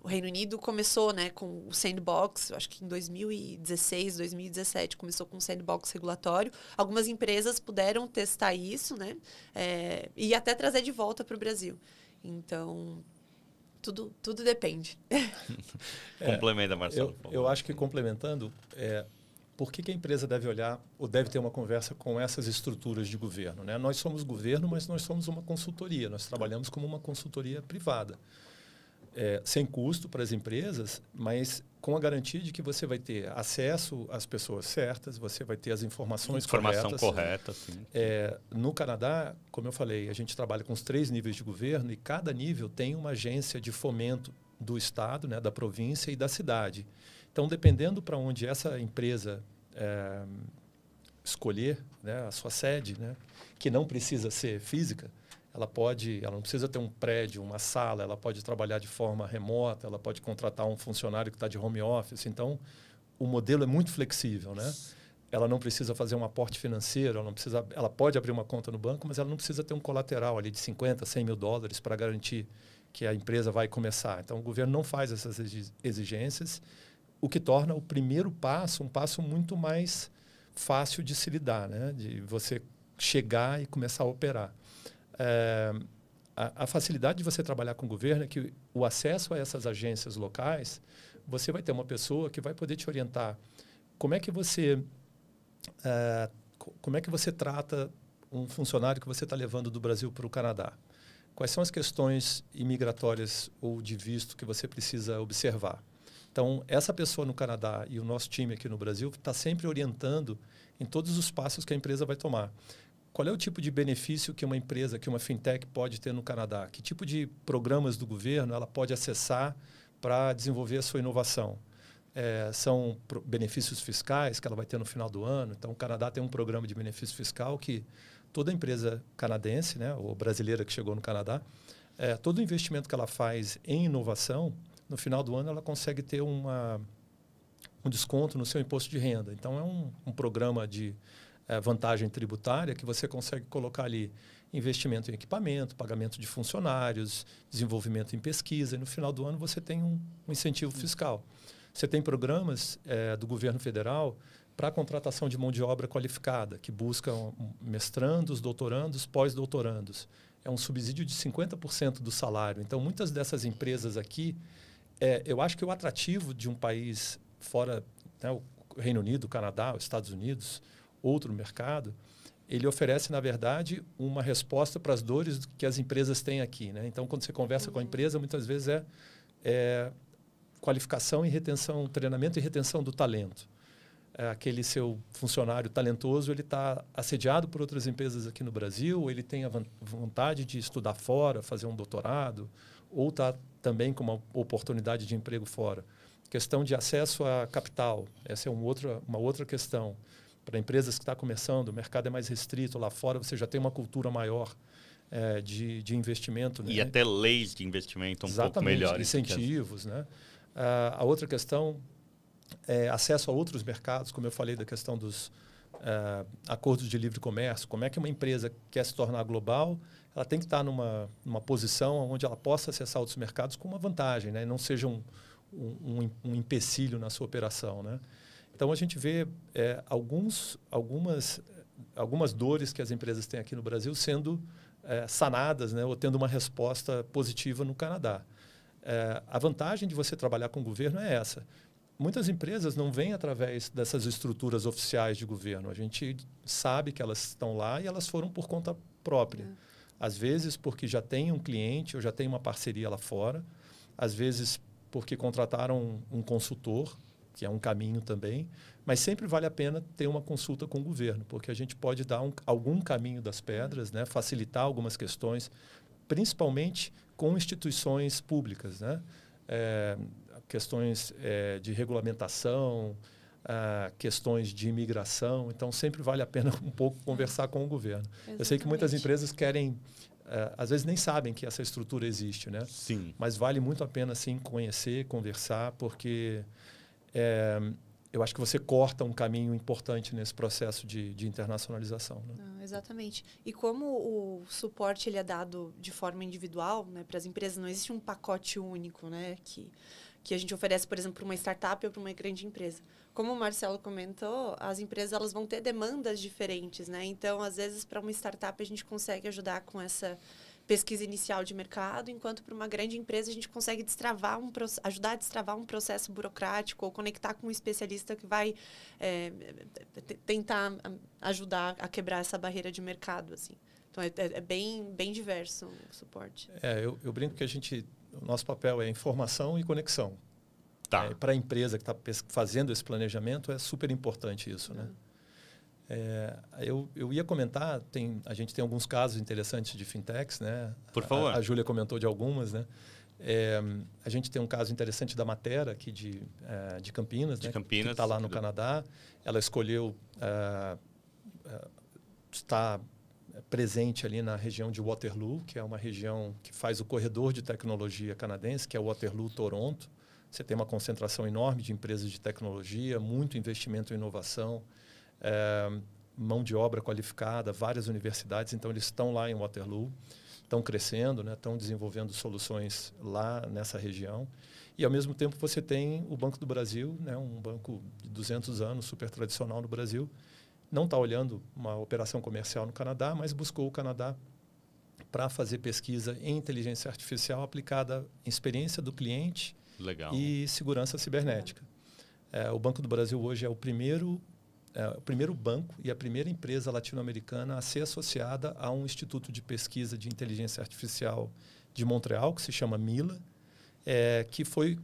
o Reino Unido começou, né, com o sandbox, eu acho que em 2016, 2017, começou com o sandbox regulatório. Algumas empresas puderam testar isso, né, e até trazer de volta para o Brasil. Então, tudo depende. Complementa, Marcelo. Eu acho que, complementando, por que a empresa deve olhar ou deve ter uma conversa com essas estruturas de governo, né? Nós somos governo, mas nós somos uma consultoria. Nós trabalhamos como uma consultoria privada. Sem custo para as empresas, mas com a garantia de que você vai ter acesso às pessoas certas, você vai ter as informação correta. Sim. No Canadá, como eu falei, a gente trabalha com os 3 níveis de governo e cada nível tem uma agência de fomento do estado, né, da província e da cidade. Então, dependendo para onde essa empresa escolher, né, a sua sede, né, que não precisa ser física, ela não precisa ter um prédio, uma sala, ela pode trabalhar de forma remota, ela pode contratar um funcionário que está de home office. Então, o modelo é muito flexível, né? Ela não precisa fazer um aporte financeiro, ela pode abrir uma conta no banco, mas ela não precisa ter um colateral ali de 50, 100 mil dólares para garantir que a empresa vai começar. Então, o governo não faz essas exigências, o que torna o primeiro passo um passo muito mais fácil de se lidar, né? De você chegar e começar a operar. A facilidade de você trabalhar com o governo é que o acesso a essas agências locais, você vai ter uma pessoa que vai poder te orientar. Como é que você trata um funcionário que você está levando do Brasil para o Canadá? Quais são as questões imigratórias ou de visto que você precisa observar? Então, essa pessoa no Canadá e o nosso time aqui no Brasil está sempre orientando em todos os passos que a empresa vai tomar. Qual é o tipo de benefício que uma empresa, que uma fintech pode ter no Canadá? Que tipo de programas do governo ela pode acessar para desenvolver a sua inovação? São benefícios fiscais que ela vai ter no final do ano. Então, o Canadá tem um programa de benefício fiscal que toda empresa canadense, né, ou brasileira que chegou no Canadá, todo investimento que ela faz em inovação, no final do ano ela consegue ter um desconto no seu imposto de renda. Então, é um programa de vantagem tributária que você consegue colocar ali investimento em equipamento, pagamento de funcionários, desenvolvimento em pesquisa, e no final do ano você tem um incentivo fiscal. Você tem programas do governo federal para a contratação de mão de obra qualificada, que buscam mestrandos, doutorandos, pós-doutorandos. É um subsídio de 50% do salário. Então, muitas dessas empresas aqui, eu acho que o atrativo de um país fora, né, o Reino Unido, o Canadá, os Estados Unidos, outro mercado, ele oferece, na verdade, uma resposta para as dores que as empresas têm aqui, né? Então, quando você conversa com a empresa, muitas vezes qualificação e retenção, treinamento e retenção do talento. Aquele seu funcionário talentoso, ele está assediado por outras empresas aqui no Brasil, ele tem a vontade de estudar fora, fazer um doutorado, ou está também com uma oportunidade de emprego fora. Questão de acesso a capital, essa é uma outra questão. Para empresas que estão começando, o mercado é mais restrito, lá fora você já tem uma cultura maior de investimento. E né? até leis de investimento pouco melhores. Incentivos. Né? A outra questão é acesso a outros mercados, como eu falei da questão dos acordos de livre comércio. Como é que uma empresa quer se tornar global, ela tem que estar numa posição onde ela possa acessar outros mercados com uma vantagem, né? E não seja um empecilho na sua operação, né? Então, a gente vê algumas dores que as empresas têm aqui no Brasil sendo sanadas, né, ou tendo uma resposta positiva no Canadá. A vantagem de você trabalhar com o governo é essa. Muitas empresas não vêm através dessas estruturas oficiais de governo. A gente sabe que elas estão lá e elas foram por conta própria. Às vezes porque já tem um cliente ou já tem uma parceria lá fora. Às vezes porque contrataram um consultor, que é um caminho também, mas sempre vale a pena ter uma consulta com o governo, porque a gente pode dar algum caminho das pedras, né? Facilitar algumas questões, principalmente com instituições públicas, né? Questões de regulamentação, questões de imigração. Então, sempre vale a pena um pouco conversar com o governo. Exatamente. Eu sei que muitas empresas querem, às vezes nem sabem que essa estrutura existe, né? Sim. Mas vale muito a pena, sim, conhecer, conversar, porque eu acho que você corta um caminho importante nesse processo de internacionalização. Né? Exatamente. E como o suporte ele é dado de forma individual, né, para as empresas, não existe um pacote único, né, que a gente oferece, por exemplo, para uma startup ou para uma grande empresa. Como o Marcelo comentou, as empresas elas vão ter demandas diferentes, né? Então, às vezes, para uma startup, a gente consegue ajudar com essa pesquisa inicial de mercado, enquanto para uma grande empresa a gente consegue ajudar a destravar um processo burocrático ou conectar com um especialista que vai tentar ajudar a quebrar essa barreira de mercado, assim. Então, é bem diverso o suporte. Eu brinco que o nosso papel é informação e conexão. Tá. Para a empresa que está fazendo esse planejamento, é super importante isso, né? Eu ia comentar, a gente tem alguns casos interessantes de fintechs, né? Por favor. A Júlia comentou de algumas, né? A gente tem um caso interessante da Matera, aqui de Campinas, né? Que está lá no Canadá. Ela escolheu estar presente ali na região de Waterloo, que é uma região que faz o corredor de tecnologia canadense, que é Waterloo-Toronto. Você tem uma concentração enorme de empresas de tecnologia, muito investimento em inovação, mão de obra qualificada, várias universidades. Então, eles estão lá em Waterloo, estão crescendo, né? Estão desenvolvendo soluções lá nessa região. E, ao mesmo tempo, você tem o Banco do Brasil, né? Um banco de 200 anos, super tradicional no Brasil. Não está olhando uma operação comercial no Canadá, mas buscou o Canadá para fazer pesquisa em inteligência artificial aplicada em experiência do cliente. Legal. E segurança cibernética. O Banco do Brasil hoje é o primeiro banco e a primeira empresa latino-americana a ser associada a um instituto de pesquisa de inteligência artificial de Montreal, que se chama MILA, que foi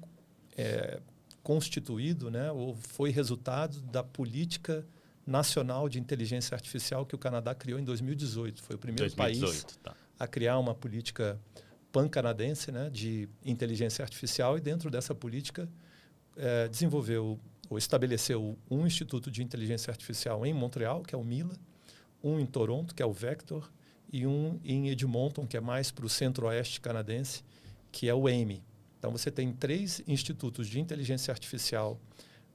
constituído, né, ou foi resultado da política nacional de inteligência artificial que o Canadá criou em 2018. Foi o primeiro país a criar uma política pan-canadense, né, de inteligência artificial, e dentro dessa política desenvolveu ou estabeleceu um instituto de inteligência artificial em Montreal, que é o MILA, um em Toronto, que é o Vector, e um em Edmonton, que é mais para o centro-oeste canadense, que é o AIME. Então, você tem 3 institutos de inteligência artificial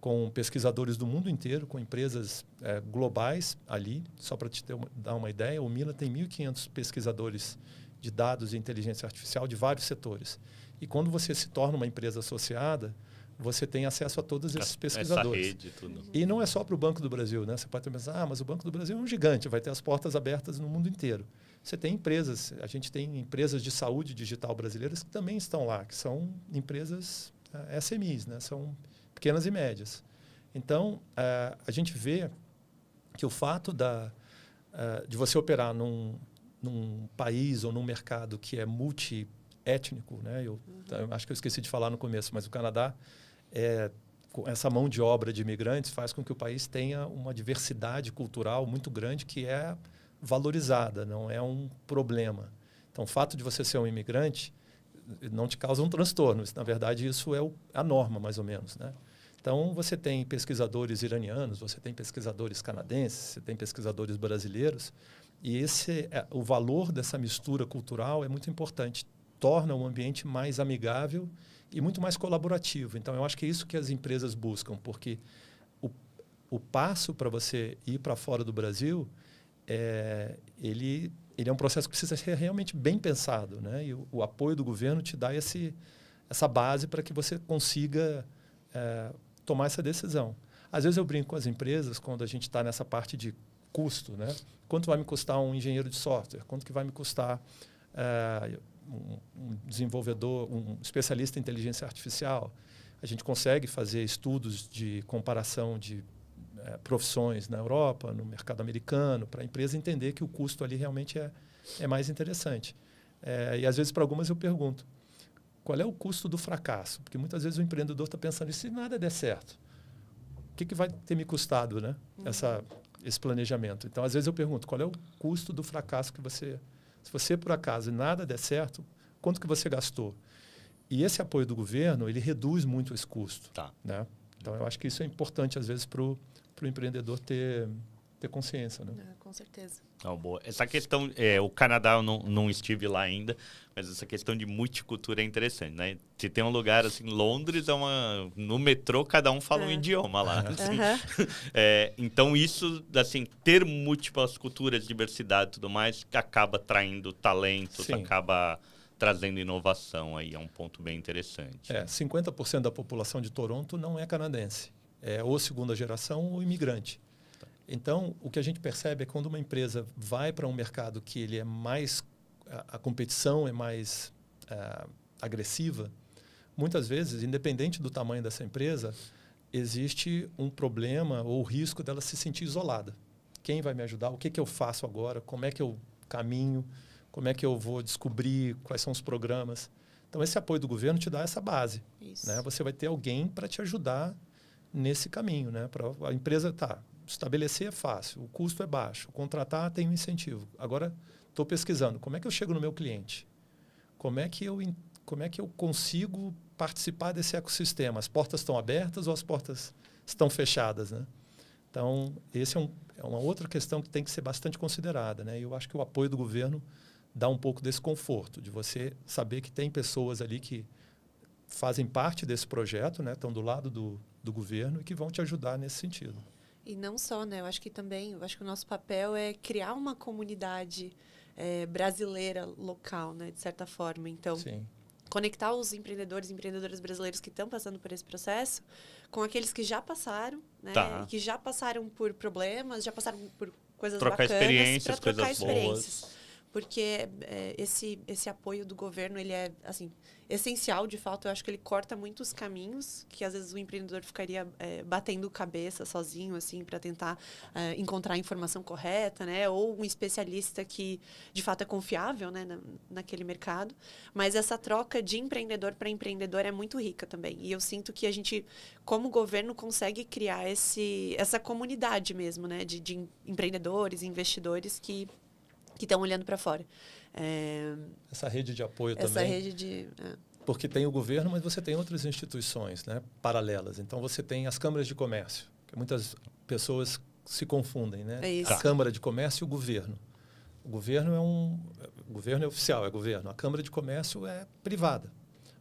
com pesquisadores do mundo inteiro, com empresas globais ali. Só para te dar uma ideia, o MILA tem 1.500 pesquisadores de dados e inteligência artificial de vários setores. E quando você se torna uma empresa associada, você tem acesso a todos esses pesquisadores. Essa rede, tudo. E não é só para o Banco do Brasil, né? Você pode pensar, mas o Banco do Brasil é um gigante, vai ter as portas abertas no mundo inteiro. Você tem empresas, a gente tem empresas de saúde digital brasileiras que também estão lá, que são empresas SMEs, né? São pequenas e médias. Então, a gente vê que o fato de você operar num país ou num mercado que é multiétnico, né? Eu acho que eu esqueci de falar no começo, mas o Canadá, com essa mão de obra de imigrantes, faz com que o país tenha uma diversidade cultural muito grande que é valorizada, não é um problema. Então, o fato de você ser um imigrante não te causa um transtorno. Na verdade, isso é a norma, mais ou menos, né? Então, você tem pesquisadores iranianos, você tem pesquisadores canadenses, você tem pesquisadores brasileiros, e o valor dessa mistura cultural é muito importante. Torna o ambiente mais amigável e muito mais colaborativo. Então, eu acho que é isso que as empresas buscam, porque o passo para você ir para fora do Brasil, ele é um processo que precisa ser realmente bem pensado, né? E o apoio do governo te dá essa base para que você consiga tomar essa decisão. Às vezes eu brinco com as empresas quando a gente está nessa parte de custo, né? Quanto vai me custar um engenheiro de software? Quanto que vai me custar um desenvolvedor, um especialista em inteligência artificial? A gente consegue fazer estudos de comparação de profissões na Europa, no mercado americano, para a empresa entender que o custo ali realmente é mais interessante. E às esse para algumas eu pergunto, qual é o custo do fracasso? Porque muitas vezes o empreendedor está pensando, e se nada der certo? O que vai ter me custado, né? Esse planejamento? Então, às vezes eu pergunto, qual é o custo do fracasso que se você, por acaso, nada der certo, quanto que você gastou? E esse apoio do governo, ele reduz muito esse custo. Tá. Né? Então, eu acho que isso é importante, às vezes, para o empreendedor ter ter consciência, né? Com certeza. Boa. Essa questão, o Canadá eu não estive lá ainda, mas essa questão de multicultura é interessante, né? Se tem um lugar assim, Londres no metrô cada um fala um idioma lá. Assim. Então isso, assim, ter múltiplas culturas, diversidade e tudo mais, acaba traindo talentos, acaba trazendo inovação aí, é um ponto bem interessante. 50% da população de Toronto não é canadense, é ou segunda geração ou imigrante. Então, o que a gente percebe é que quando uma empresa vai para um mercado que ele é mais, a competição é mais agressiva, muitas vezes, independente do tamanho dessa empresa, existe um problema ou o risco dela se sentir isolada. Quem vai me ajudar? O que eu faço agora? Como é que eu caminho? Como é que eu vou descobrir quais são os programas? Então, esse apoio do governo te dá essa base. Né? Você vai ter alguém para te ajudar nesse caminho. Né? A empresa estabelecer é fácil, o custo é baixo, contratar tem um incentivo. Agora, estou pesquisando, como é que eu chego no meu cliente? Como é que eu consigo participar desse ecossistema? As portas estão abertas ou as portas estão fechadas? Né? Então, esse é uma outra questão que tem que ser bastante considerada. Né? E eu acho que o apoio do governo dá um pouco desse conforto, de você saber que tem pessoas ali que fazem parte desse projeto, né? Estão do lado do governo e que vão te ajudar nesse sentido. E não só, né? Eu acho que o nosso papel é criar uma comunidade brasileira local, né? De certa forma. Então, conectar os empreendedores e empreendedoras brasileiros que estão passando por esse processo com aqueles que já passaram, né? Que já passaram por problemas, já passaram por coisas bacanas. Trocar experiências. Boas. Porque esse apoio do governo, ele é assim, essencial, de fato. Eu acho que ele corta muitos caminhos que, às vezes, o empreendedor ficaria batendo cabeça sozinho, assim, para tentar encontrar a informação correta, né? Ou um especialista que, de fato, é confiável, né? naquele mercado. Mas essa troca de empreendedor para empreendedor é muito rica também. E eu sinto que a gente, como governo, consegue criar essa comunidade mesmo, né? De empreendedores, investidores que estão olhando para fora. Essa rede de apoio também. Essa rede de... Porque tem o governo, mas você tem outras instituições, né, paralelas. Então, você tem as câmaras de comércio, que muitas pessoas se confundem. Né? A Câmara de Comércio e o governo. O governo o governo é oficial, é governo. A Câmara de Comércio é privada,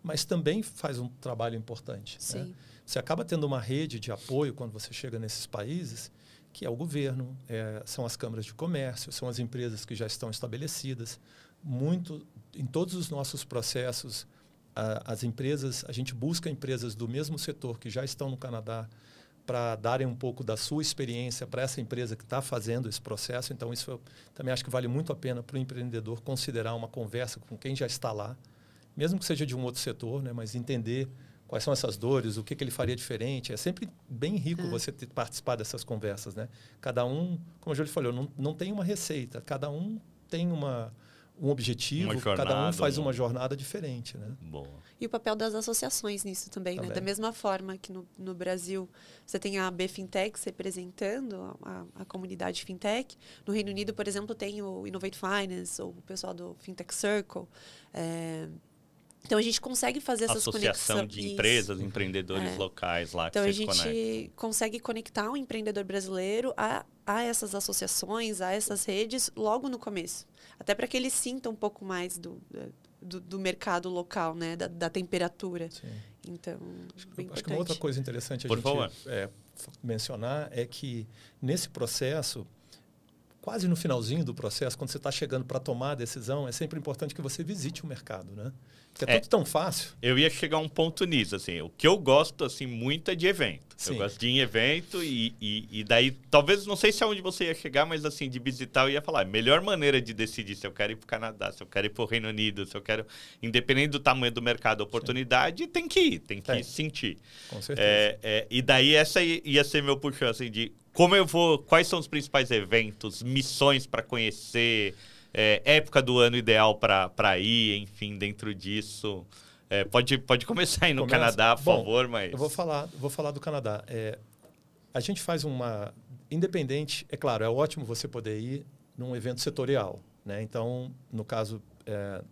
mas também faz um trabalho importante. Sim. Né? Você acaba tendo uma rede de apoio quando você chega nesses países, que é o governo, são as câmaras de comércio, são as empresas que já estão estabelecidas. Em todos os nossos processos, as empresas, a gente busca empresas do mesmo setor que já estão no Canadá para darem um pouco da sua experiência para essa empresa que está fazendo esse processo. Então, isso eu também acho que vale muito a pena para o empreendedor considerar uma conversa com quem já está lá, mesmo que seja de um outro setor, né, mas entender quais são essas dores, o que ele faria diferente. É sempre bem rico você participar dessas conversas. Né? Cada um, como a Júlia falou, não tem uma receita. Cada um tem um objetivo, cada um faz uma jornada diferente. Né? Boa. E o papel das associações nisso também. Né? Da mesma forma que no Brasil você tem a BFintech representando a comunidade fintech. No Reino Unido, por exemplo, tem o Innovate Finance, ou o pessoal do Fintech Circle. Então, a gente consegue fazer essas conexões. Associação de empresas, empreendedores locais lá que então, vocês conectam. Então, a gente consegue conectar o empreendedor brasileiro a essas associações, a essas redes, logo no começo. Até para que ele sinta um pouco mais do mercado local, né? Da temperatura. Sim. Então, acho que uma outra coisa interessante a gente mencionar é que, nesse processo, quase no finalzinho do processo, quando você está chegando para tomar a decisão, é sempre importante que você visite o mercado, né? Porque é tudo tão fácil. Eu ia chegar a um ponto nisso, assim. O que eu gosto, assim, muito é de evento. Sim. Eu gosto de ir em evento e daí, talvez, não sei se é onde você ia chegar, mas, assim, de visitar, eu ia falar, a melhor maneira de decidir se eu quero ir para o Canadá, se eu quero ir para o Reino Unido, se eu quero, independente do tamanho do mercado, oportunidade, Sim. tem que ir, tem que sentir. Com certeza. E daí, essa ia ser meu puxão, assim, de como eu vou, quais são os principais eventos, missões para conhecer, época do ano ideal para ir, enfim, dentro disso. Pode começar aí no Canadá, por favor, mas... Eu vou falar do Canadá. A gente faz independente, é claro, é ótimo você poder ir num evento setorial, né? Então, no caso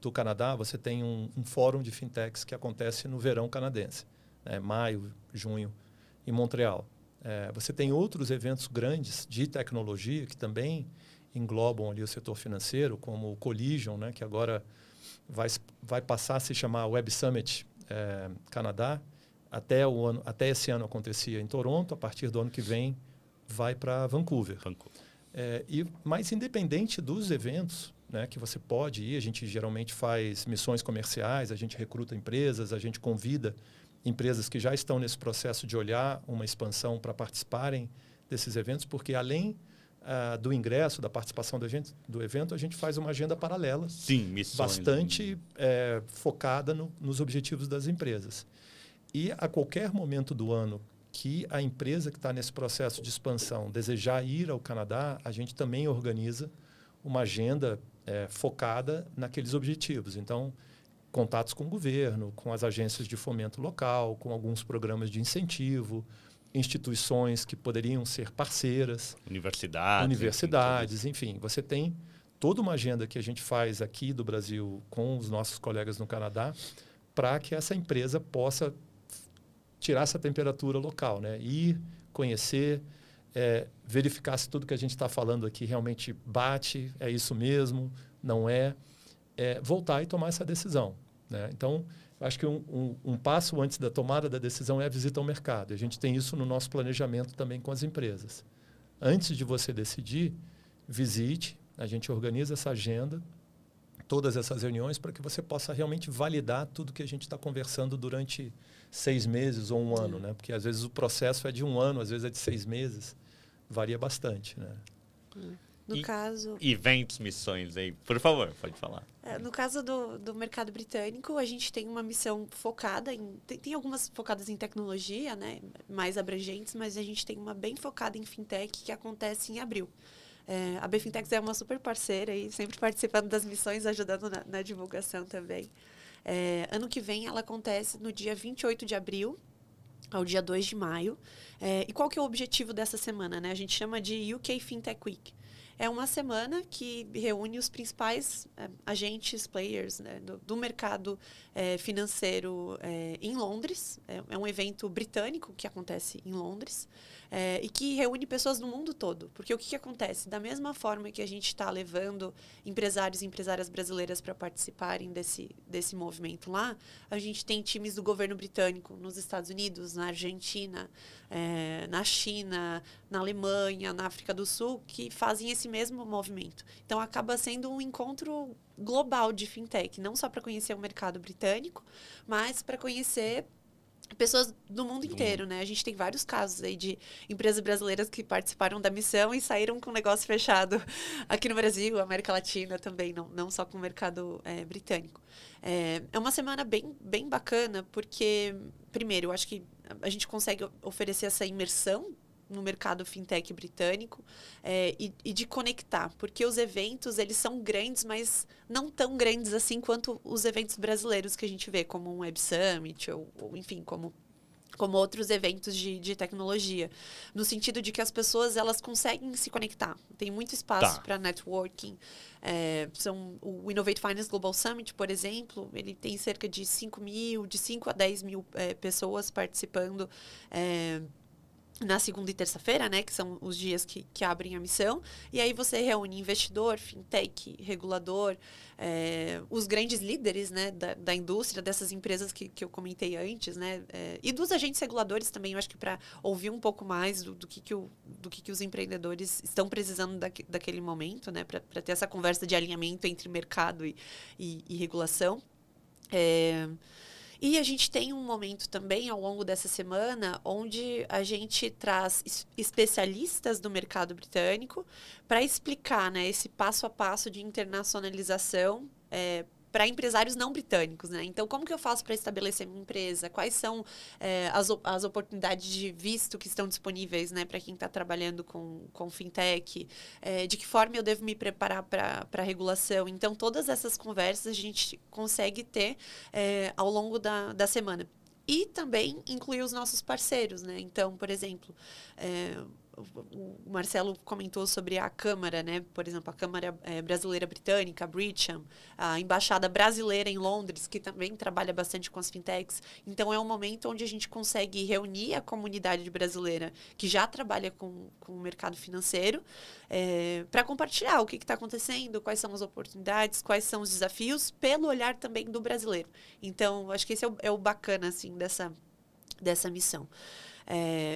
do Canadá, você tem um fórum de fintechs que acontece no verão canadense, né? Maio, junho, em Montreal. Você tem outros eventos grandes de tecnologia que também englobam ali o setor financeiro, como o Collision, né, que agora vai passar a se chamar Web Summit Canadá. Até esse ano acontecia em Toronto, a partir do ano que vem vai para Vancouver. Mas independente dos eventos, né, que você pode ir, a gente geralmente faz missões comerciais, a gente recruta empresas, a gente convida empresas que já estão nesse processo de olhar uma expansão para participarem desses eventos, porque além do ingresso, da participação do evento, a gente faz uma agenda paralela. Sim, missões. Bastante focada nos objetivos das empresas. E a qualquer momento do ano que a empresa que está nesse processo de expansão desejar ir ao Canadá, a gente também organiza uma agenda focada naqueles objetivos. Então, contatos com o governo, com as agências de fomento local, com alguns programas de incentivo, instituições que poderiam ser parceiras. Universidades, enfim. Você tem toda uma agenda que a gente faz aqui do Brasil com os nossos colegas no Canadá para que essa empresa possa tirar essa temperatura local, né? Ir, conhecer, verificar se tudo que a gente está falando aqui realmente bate, é isso mesmo, não é, voltar e tomar essa decisão, né? Então, acho que um passo antes da tomada da decisão é a visita ao mercado. A gente tem isso no nosso planejamento também com as empresas. Antes de você decidir, visite, a gente organiza essa agenda, todas essas reuniões, para que você possa realmente validar tudo que a gente está conversando durante 6 meses ou 1 ano, né? Porque às vezes o processo é de 1 ano, às vezes é de 6 meses, varia bastante, né? No caso... Eventos, missões aí. Por favor, pode falar. No caso do mercado britânico, a gente tem uma missão focada em... Tem algumas focadas em tecnologia, né? Mais abrangentes, mas a gente tem uma bem focada em fintech que acontece em abril. A BFintex é uma super parceira e sempre participando das missões, ajudando na divulgação também. Ano que vem ela acontece no dia 28 de abril ao dia 2 de maio. E qual que é o objetivo dessa semana, né? A gente chama de UK Fintech Week. É uma semana que reúne os principais agentes, players, né, do mercado financeiro em Londres. É um evento britânico que acontece em Londres e que reúne pessoas do mundo todo. Porque o que acontece? Da mesma forma que a gente está levando empresários e empresárias brasileiras para participarem desse movimento lá, a gente tem times do governo britânico nos Estados Unidos, na Argentina, na China, na Alemanha, na África do Sul, que fazem esse mesmo movimento. Então, acaba sendo um encontro global de fintech, não só para conhecer o mercado britânico, mas para conhecer pessoas do mundo inteiro, né? A gente tem vários casos aí de empresas brasileiras que participaram da missão e saíram com o negócio fechado aqui no Brasil, América Latina também, não só com o mercado britânico. É uma semana bem bacana, porque, primeiro, eu acho que a gente consegue oferecer essa imersão no mercado fintech britânico e de conectar, porque os eventos, eles são grandes, mas não tão grandes assim quanto os eventos brasileiros que a gente vê, como um Web Summit, ou enfim, como outros eventos de tecnologia, no sentido de que as pessoas, elas conseguem se conectar. Tem muito espaço para networking. O Innovate Finance Global Summit, por exemplo, ele tem cerca de 5 a 10 mil pessoas participando na segunda e terça-feira, né, que são os dias que abrem a missão, e aí você reúne investidor, fintech, regulador, os grandes líderes, né, da indústria, dessas empresas que eu comentei antes, né, e dos agentes reguladores também, eu acho que para ouvir um pouco mais do que os empreendedores estão precisando daquele momento, né, para ter essa conversa de alinhamento entre mercado e regulação. E a gente tem um momento também, ao longo dessa semana, onde a gente traz especialistas do mercado britânico para explicar, né, esse passo a passo de internacionalização para empresários não britânicos, né? Então, como que eu faço para estabelecer minha empresa? Quais são as oportunidades de visto que estão disponíveis, né, para quem está trabalhando com fintech? De que forma eu devo me preparar para a regulação? Então, todas essas conversas a gente consegue ter ao longo da semana. E também incluir os nossos parceiros, né? Então, por exemplo, o Marcelo comentou sobre a Câmara, né? Por exemplo, a Câmara Brasileira Britânica, a Britsham, a Embaixada Brasileira em Londres, que também trabalha bastante com as fintechs. Então, é um momento onde a gente consegue reunir a comunidade brasileira que já trabalha com o mercado financeiro para compartilhar o que está acontecendo, quais são as oportunidades, quais são os desafios, pelo olhar também do brasileiro. Então, acho que esse é o bacana, assim, dessa missão.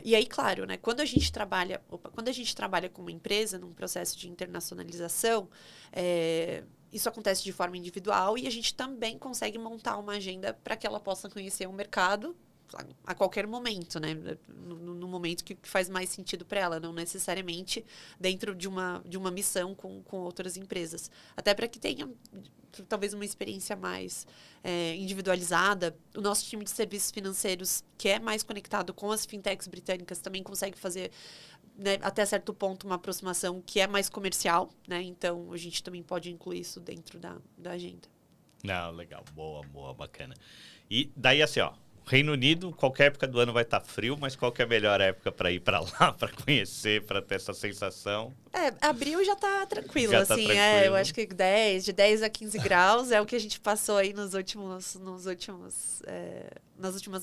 E aí, claro, né, quando a gente trabalha com uma empresa num processo de internacionalização, isso acontece de forma individual e a gente também consegue montar uma agenda para que ela possa conhecer o mercado a qualquer momento, né? No momento que faz mais sentido para ela, não necessariamente dentro de uma missão com outras empresas. Até para que tenha talvez uma experiência mais individualizada. O nosso time de serviços financeiros, que é mais conectado com as fintechs britânicas, também consegue fazer, né, até certo ponto, uma aproximação que é mais comercial, né? Então, a gente também pode incluir isso dentro da agenda. Não, legal. Boa, bacana. E daí, assim, ó, Reino Unido, qualquer época do ano vai estar frio, mas qual que é a melhor época para ir para lá, para conhecer, para ter essa sensação? Abril já tá tranquilo, já assim, tá tranquilo. Eu acho que de 10 a 15 graus é o que a gente passou aí nas últimas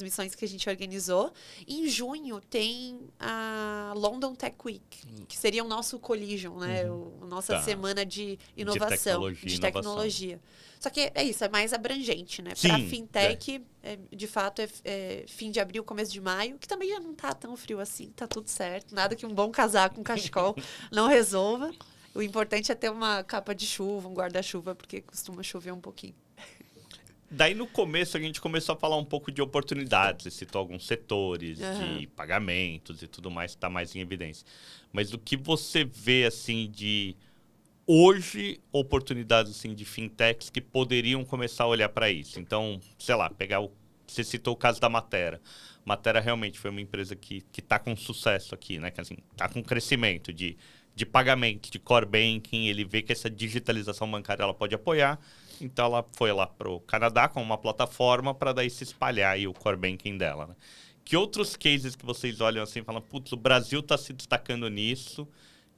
missões que a gente organizou. Em junho tem a London Tech Week, que seria o nosso Collision, né? A nossa semana de inovação, de tecnologia. Só que é isso, é mais abrangente, né? Para fintech, de fato, é fim de abril, começo de maio, que também já não tá tão frio assim, tá tudo certo. Nada que um bom casaco, um cachecol não resolva. O importante é ter uma capa de chuva, um guarda-chuva, porque costuma chover um pouquinho. Daí, no começo, a gente começou a falar um pouco de oportunidades. Você citou alguns setores de pagamentos e tudo mais que está mais em evidência. Mas o que você vê, assim, de hoje, oportunidades assim, de fintechs que poderiam começar a olhar para isso? Então, sei lá, você citou o caso da Matera. Matera realmente foi uma empresa que está com sucesso aqui, né? Que assim, está com crescimento de pagamento, de core banking. Ele vê que essa digitalização bancária ela pode apoiar. Então, ela foi lá para o Canadá com uma plataforma para daí se espalhar aí o core banking dela, né? Que outros cases que vocês olham assim e falam, putz, o Brasil está se destacando nisso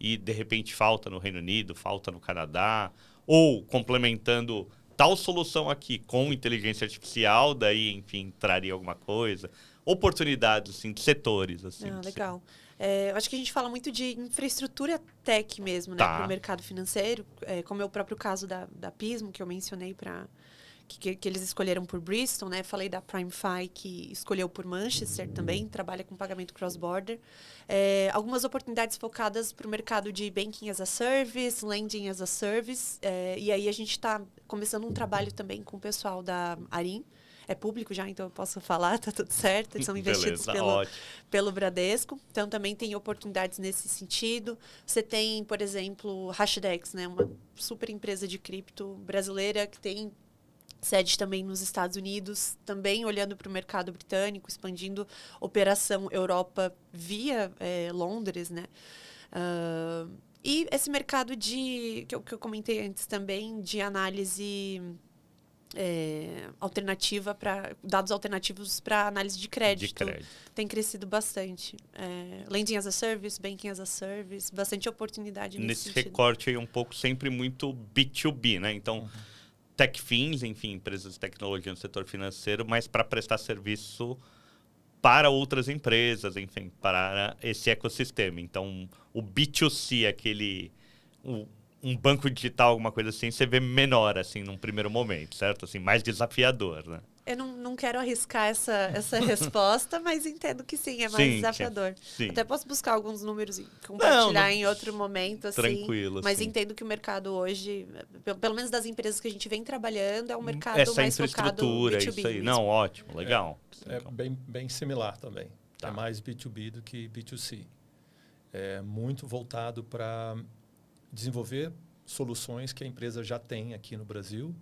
e, de repente, falta no Reino Unido, falta no Canadá, ou complementando tal solução aqui com inteligência artificial, daí, enfim, traria alguma coisa. Oportunidades, assim, de setores, assim. Legal. Eu acho que a gente fala muito de infraestrutura tech mesmo, né, para o mercado financeiro, como é o próprio caso da Pismo, que eu mencionei que eles escolheram por Bristol, né? Falei da PrimeFi, que escolheu por Manchester também, trabalha com pagamento cross-border. Algumas oportunidades focadas para o mercado de Banking as a Service, Lending as a Service. E aí a gente está começando um trabalho também com o pessoal da Arin. É público já, então eu posso falar, tá tudo certo. Eles são investidos pelo Bradesco. Então, também tem oportunidades nesse sentido. Você tem, por exemplo, Hashdex, né? Uma super empresa de cripto brasileira que tem sede também nos Estados Unidos, também olhando para o mercado britânico, expandindo operação Europa via Londres, né? E esse mercado que eu comentei antes também, de análise alternativa para dados alternativos para análise de crédito. Tem crescido bastante. Lending as a Service, Banking as a Service, bastante oportunidade nesse sentido. Recorte aí um pouco sempre muito B2B, né? Então, TechFins, enfim, empresas de tecnologia no setor financeiro, mas para prestar serviço para outras empresas, enfim, para esse ecossistema. Então, o B2C, um banco digital, alguma coisa assim, você vê menor, assim, num primeiro momento, certo? Assim, mais desafiador, né? Eu não quero arriscar essa resposta, mas entendo que sim, é mais desafiador. Sim. Até posso buscar alguns números e compartilhar em outro momento, assim. Tranquilo, mas entendo que o mercado hoje, pelo menos das empresas que a gente vem trabalhando, é um mercado essa mais focado B2B isso aí. Mesmo. Não, ótimo, legal. Bem similar também. É mais B2B do que B2C. É muito voltado para desenvolver soluções que a empresa já tem aqui no Brasil,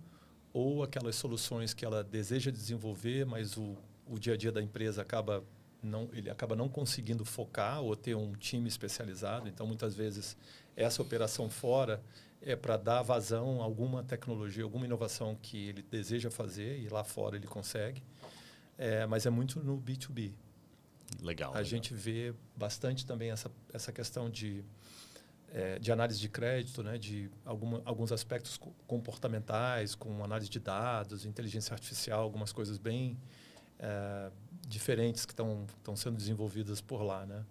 ou aquelas soluções que ela deseja desenvolver, mas o dia a dia da empresa acaba não conseguindo focar ou ter um time especializado. Então, muitas vezes, essa operação fora é para dar vazão a alguma tecnologia, alguma inovação que ele deseja fazer, e lá fora ele consegue. Mas é muito no B2B. Legal. A gente vê bastante também essa questão de análise de crédito, né? De alguns aspectos comportamentais, com análise de dados, inteligência artificial, algumas coisas bem diferentes que estão sendo desenvolvidas por lá, né?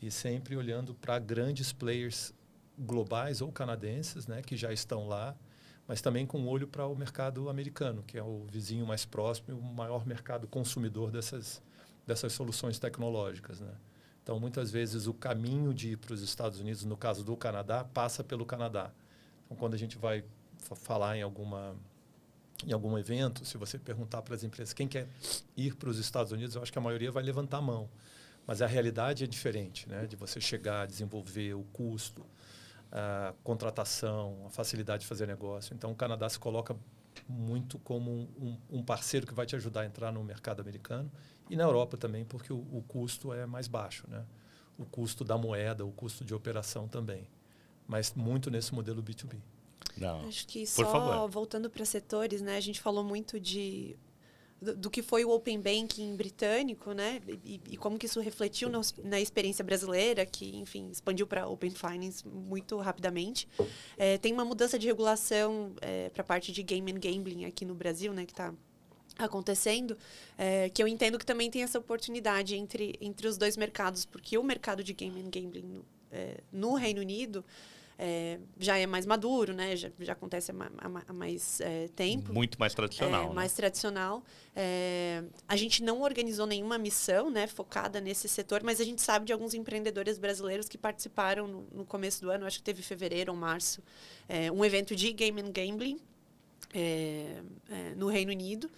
E sempre olhando para grandes players globais ou canadenses, né? Que já estão lá, mas também com olho para o mercado americano, que é o vizinho mais próximo e o maior mercado consumidor dessas soluções tecnológicas, né? Então, muitas vezes, o caminho de ir para os Estados Unidos, no caso do Canadá, passa pelo Canadá. Então, quando a gente vai falar em algum evento, se você perguntar para as empresas quem quer ir para os Estados Unidos, eu acho que a maioria vai levantar a mão. Mas a realidade é diferente, né? De você chegar, desenvolver o custo, a contratação, a facilidade de fazer negócio. Então, o Canadá se coloca muito como um parceiro que vai te ajudar a entrar no mercado americano e na Europa também, porque o custo é mais baixo, né? O custo da moeda, o custo de operação também. Mas muito nesse modelo B2B. Não. Acho que Por só favor. voltando para setores, né? A gente falou muito do que foi o Open Banking britânico, né? E como que isso refletiu na experiência brasileira, que, enfim, expandiu para Open Finance muito rapidamente. Tem uma mudança de regulação para a parte de Game and Gambling aqui no Brasil, né? Que está acontecendo, que eu entendo que também tem essa oportunidade entre os dois mercados, porque o mercado de Game and Gambling no Reino Unido já é mais maduro, né? Já acontece há mais tempo. Muito mais tradicional. Né? Mais tradicional. A gente não organizou nenhuma missão, né, focada nesse setor, mas a gente sabe de alguns empreendedores brasileiros que participaram no começo do ano, acho que teve fevereiro ou março, um evento de Game and Gambling no Reino Unido.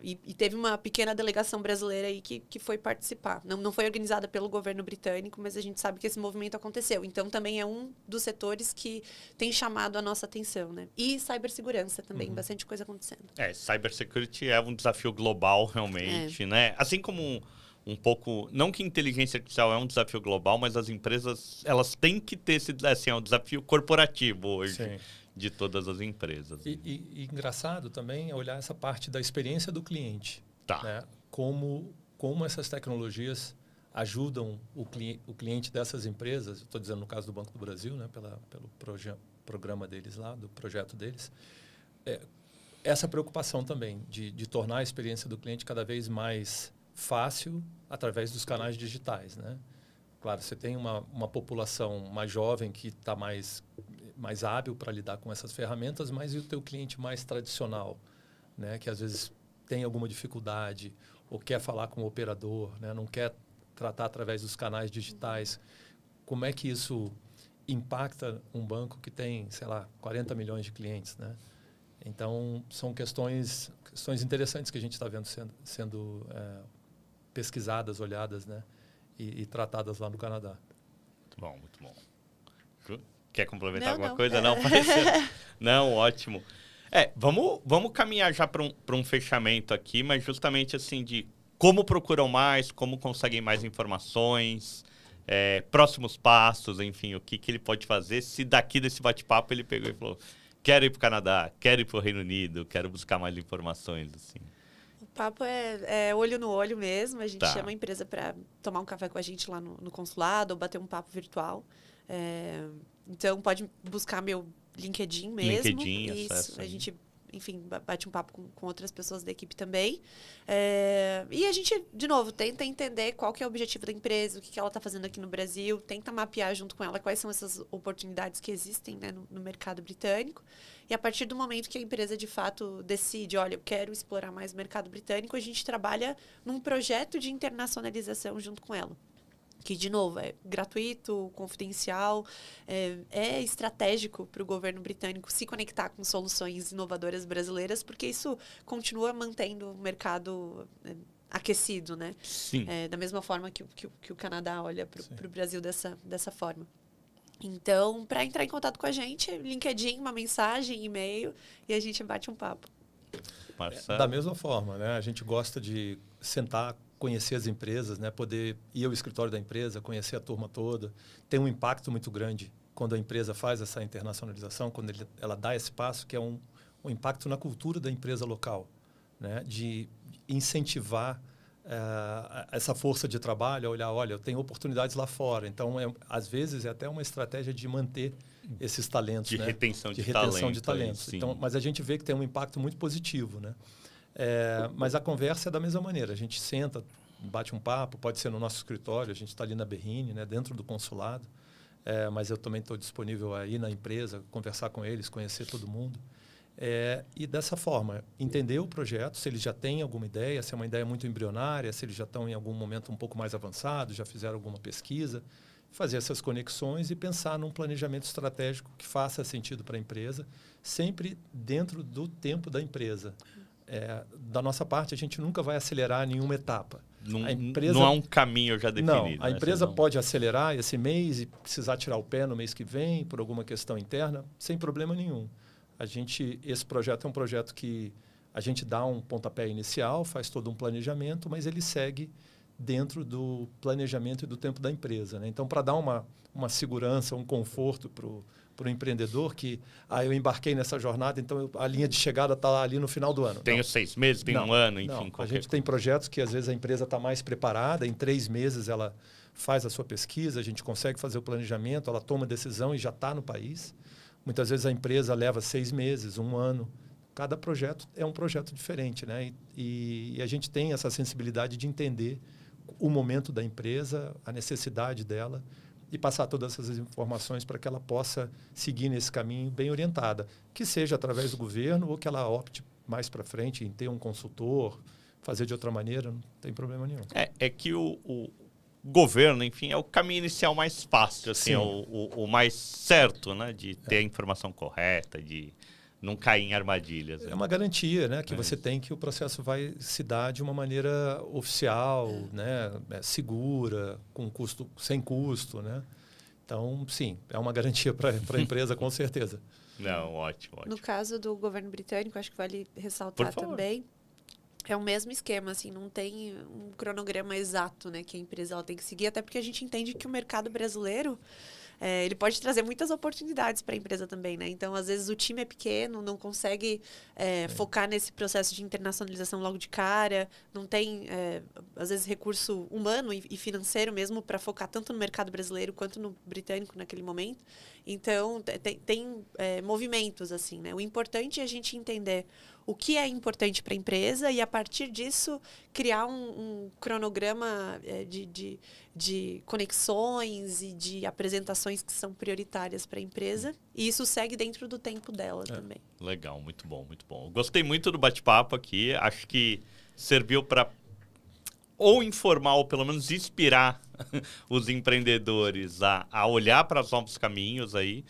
E teve uma pequena delegação brasileira aí que foi participar. Não foi organizada pelo governo britânico, mas a gente sabe que esse movimento aconteceu. Então, também é um dos setores que tem chamado a nossa atenção, né? E cibersegurança também, bastante coisa acontecendo. Cybersecurity é um desafio global, realmente, né? Assim como um pouco... Não que inteligência artificial é um desafio global, mas as empresas, elas têm que ter esse assim, um desafio corporativo hoje. Sim. De todas as empresas. E engraçado também é olhar essa parte da experiência do cliente. Tá. Né? Como essas tecnologias ajudam o cliente dessas empresas, estou dizendo no caso do Banco do Brasil, né? Pelo programa deles lá, do projeto deles, essa preocupação também de tornar a experiência do cliente cada vez mais fácil através dos canais digitais. Né? Claro, você tem uma população mais jovem que está mais hábil para lidar com essas ferramentas, mas e o teu cliente mais tradicional, né? Que às vezes tem alguma dificuldade ou quer falar com o operador, né? Não quer tratar através dos canais digitais. Como é que isso impacta um banco que tem, sei lá, 40 milhões de clientes, né? Então, são questões interessantes que a gente está vendo sendo pesquisadas, olhadas, né? E tratadas lá no Canadá. Muito bom, muito bom. Quer complementar alguma coisa? Não, parece... Não, ótimo. Vamos caminhar já para um fechamento aqui, mas justamente assim de como procuram mais, como conseguem mais informações, próximos passos, enfim, o que ele pode fazer se daqui desse bate-papo ele pegou e falou: quero ir para o Canadá, quero ir para o Reino Unido, quero buscar mais informações, assim. O papo é olho no olho mesmo. A gente chama a empresa para tomar um café com a gente lá no consulado ou bater um papo virtual. Então, pode buscar meu LinkedIn mesmo. LinkedIn, isso. A gente, enfim, bate um papo com outras pessoas da equipe também. E a gente, de novo, tenta entender qual que é o objetivo da empresa, o que ela está fazendo aqui no Brasil, tenta mapear junto com ela quais são essas oportunidades que existem, né, no mercado britânico. E a partir do momento que a empresa, de fato, decide, olha, eu quero explorar mais o mercado britânico, a gente trabalha num projeto de internacionalização junto com ela. Que, de novo, é gratuito, confidencial, é estratégico para o governo britânico se conectar com soluções inovadoras brasileiras, porque isso continua mantendo o mercado aquecido, né? Sim. Da mesma forma que o Canadá olha para o Brasil dessa forma. Então, para entrar em contato com a gente, LinkedIn, uma mensagem, e-mail, e a gente bate um papo. Da mesma forma, né? A gente gosta de sentar, conhecer as empresas, né? Poder ir ao escritório da empresa, conhecer a turma toda. Tem um impacto muito grande quando a empresa faz essa internacionalização, quando ela dá esse passo, que é um impacto na cultura da empresa local, né? De incentivar essa força de trabalho, olha, eu tenho oportunidades lá fora. Então, às vezes, é até uma estratégia de manter esses talentos. De retenção de talentos. Então, mas a gente vê que tem um impacto muito positivo, né? Mas a conversa é da mesma maneira. A gente senta, bate um papo, pode ser no nosso escritório, a gente está ali na Berrini, né, dentro do consulado. Mas eu também estou disponível a ir na empresa, conversar com eles, conhecer todo mundo. E dessa forma, entender o projeto, se eles já têm alguma ideia, se é uma ideia muito embrionária, se eles já estão em algum momento um pouco mais avançado, já fizeram alguma pesquisa, fazer essas conexões e pensar num planejamento estratégico que faça sentido para a empresa, sempre dentro do tempo da empresa. Da nossa parte, a gente nunca vai acelerar nenhuma etapa. Não há um caminho já definido. Não, a empresa pode acelerar esse mês e precisar tirar o pé no mês que vem por alguma questão interna, sem problema nenhum. Esse projeto é um projeto que a gente dá um pontapé inicial, faz todo um planejamento, mas ele segue dentro do planejamento e do tempo da empresa, né? Então, para dar uma segurança, um conforto para o empreendedor que eu embarquei nessa jornada, então a linha de chegada está ali no final do ano. Tenho 6 meses, tenho um ano, enfim. A gente tem projetos que às vezes a empresa está mais preparada, em 3 meses ela faz a sua pesquisa, a gente consegue fazer o planejamento, ela toma a decisão e já está no país. Muitas vezes a empresa leva 6 meses, 1 ano. Cada projeto é um projeto diferente, né? E a gente tem essa sensibilidade de entender o momento da empresa, a necessidade dela e passar todas essas informações para que ela possa seguir nesse caminho bem orientada, que seja através do governo ou que ela opte mais para frente em ter um consultor, fazer de outra maneira, não tem problema nenhum. É que o governo, enfim, é o caminho inicial mais fácil, assim, o mais certo, né, de ter a informação correta, de não cair em armadilhas. É uma garantia, né, que você tem que o processo vai se dar de uma maneira oficial, né, segura, com custo, sem custo, né? Então, sim, é uma garantia para a empresa, com certeza. Não, ótimo. No caso do governo britânico, acho que vale ressaltar também, é o mesmo esquema, assim, não tem um cronograma exato, né, que a empresa ela tem que seguir, até porque a gente entende que o mercado brasileiro ele pode trazer muitas oportunidades para a empresa também, né? Então, às vezes, o time é pequeno, não consegue focar nesse processo de internacionalização logo de cara, não tem, às vezes, recurso humano e financeiro mesmo para focar tanto no mercado brasileiro quanto no britânico naquele momento. Então, tem movimentos, assim, né? O importante é a gente entender o que é importante para a empresa e, a partir disso, criar um cronograma de conexões e de apresentações que são prioritárias para a empresa. E isso segue dentro do tempo dela também. Legal, muito bom, muito bom. Gostei muito do bate-papo aqui. Acho que serviu para ou informar, ou pelo menos inspirar os empreendedores a olhar para os novos caminhos aí.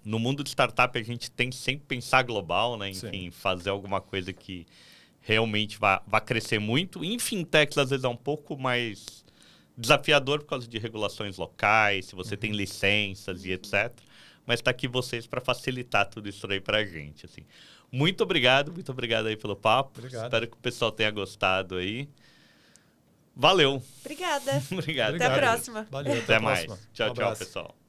No mundo de startup, a gente tem que sempre pensar global, né? Enfim, fazer alguma coisa que realmente vá crescer muito. Em fintechs, às vezes, é um pouco mais desafiador por causa de regulações locais, se você tem licenças e etc. Mas está aqui vocês para facilitar tudo isso aí para a gente. Assim. Muito obrigado aí pelo papo. Obrigado. Espero que o pessoal tenha gostado aí. Valeu. Obrigada. Obrigado. Até a próxima. Valeu, até mais. Tchau, tchau, pessoal.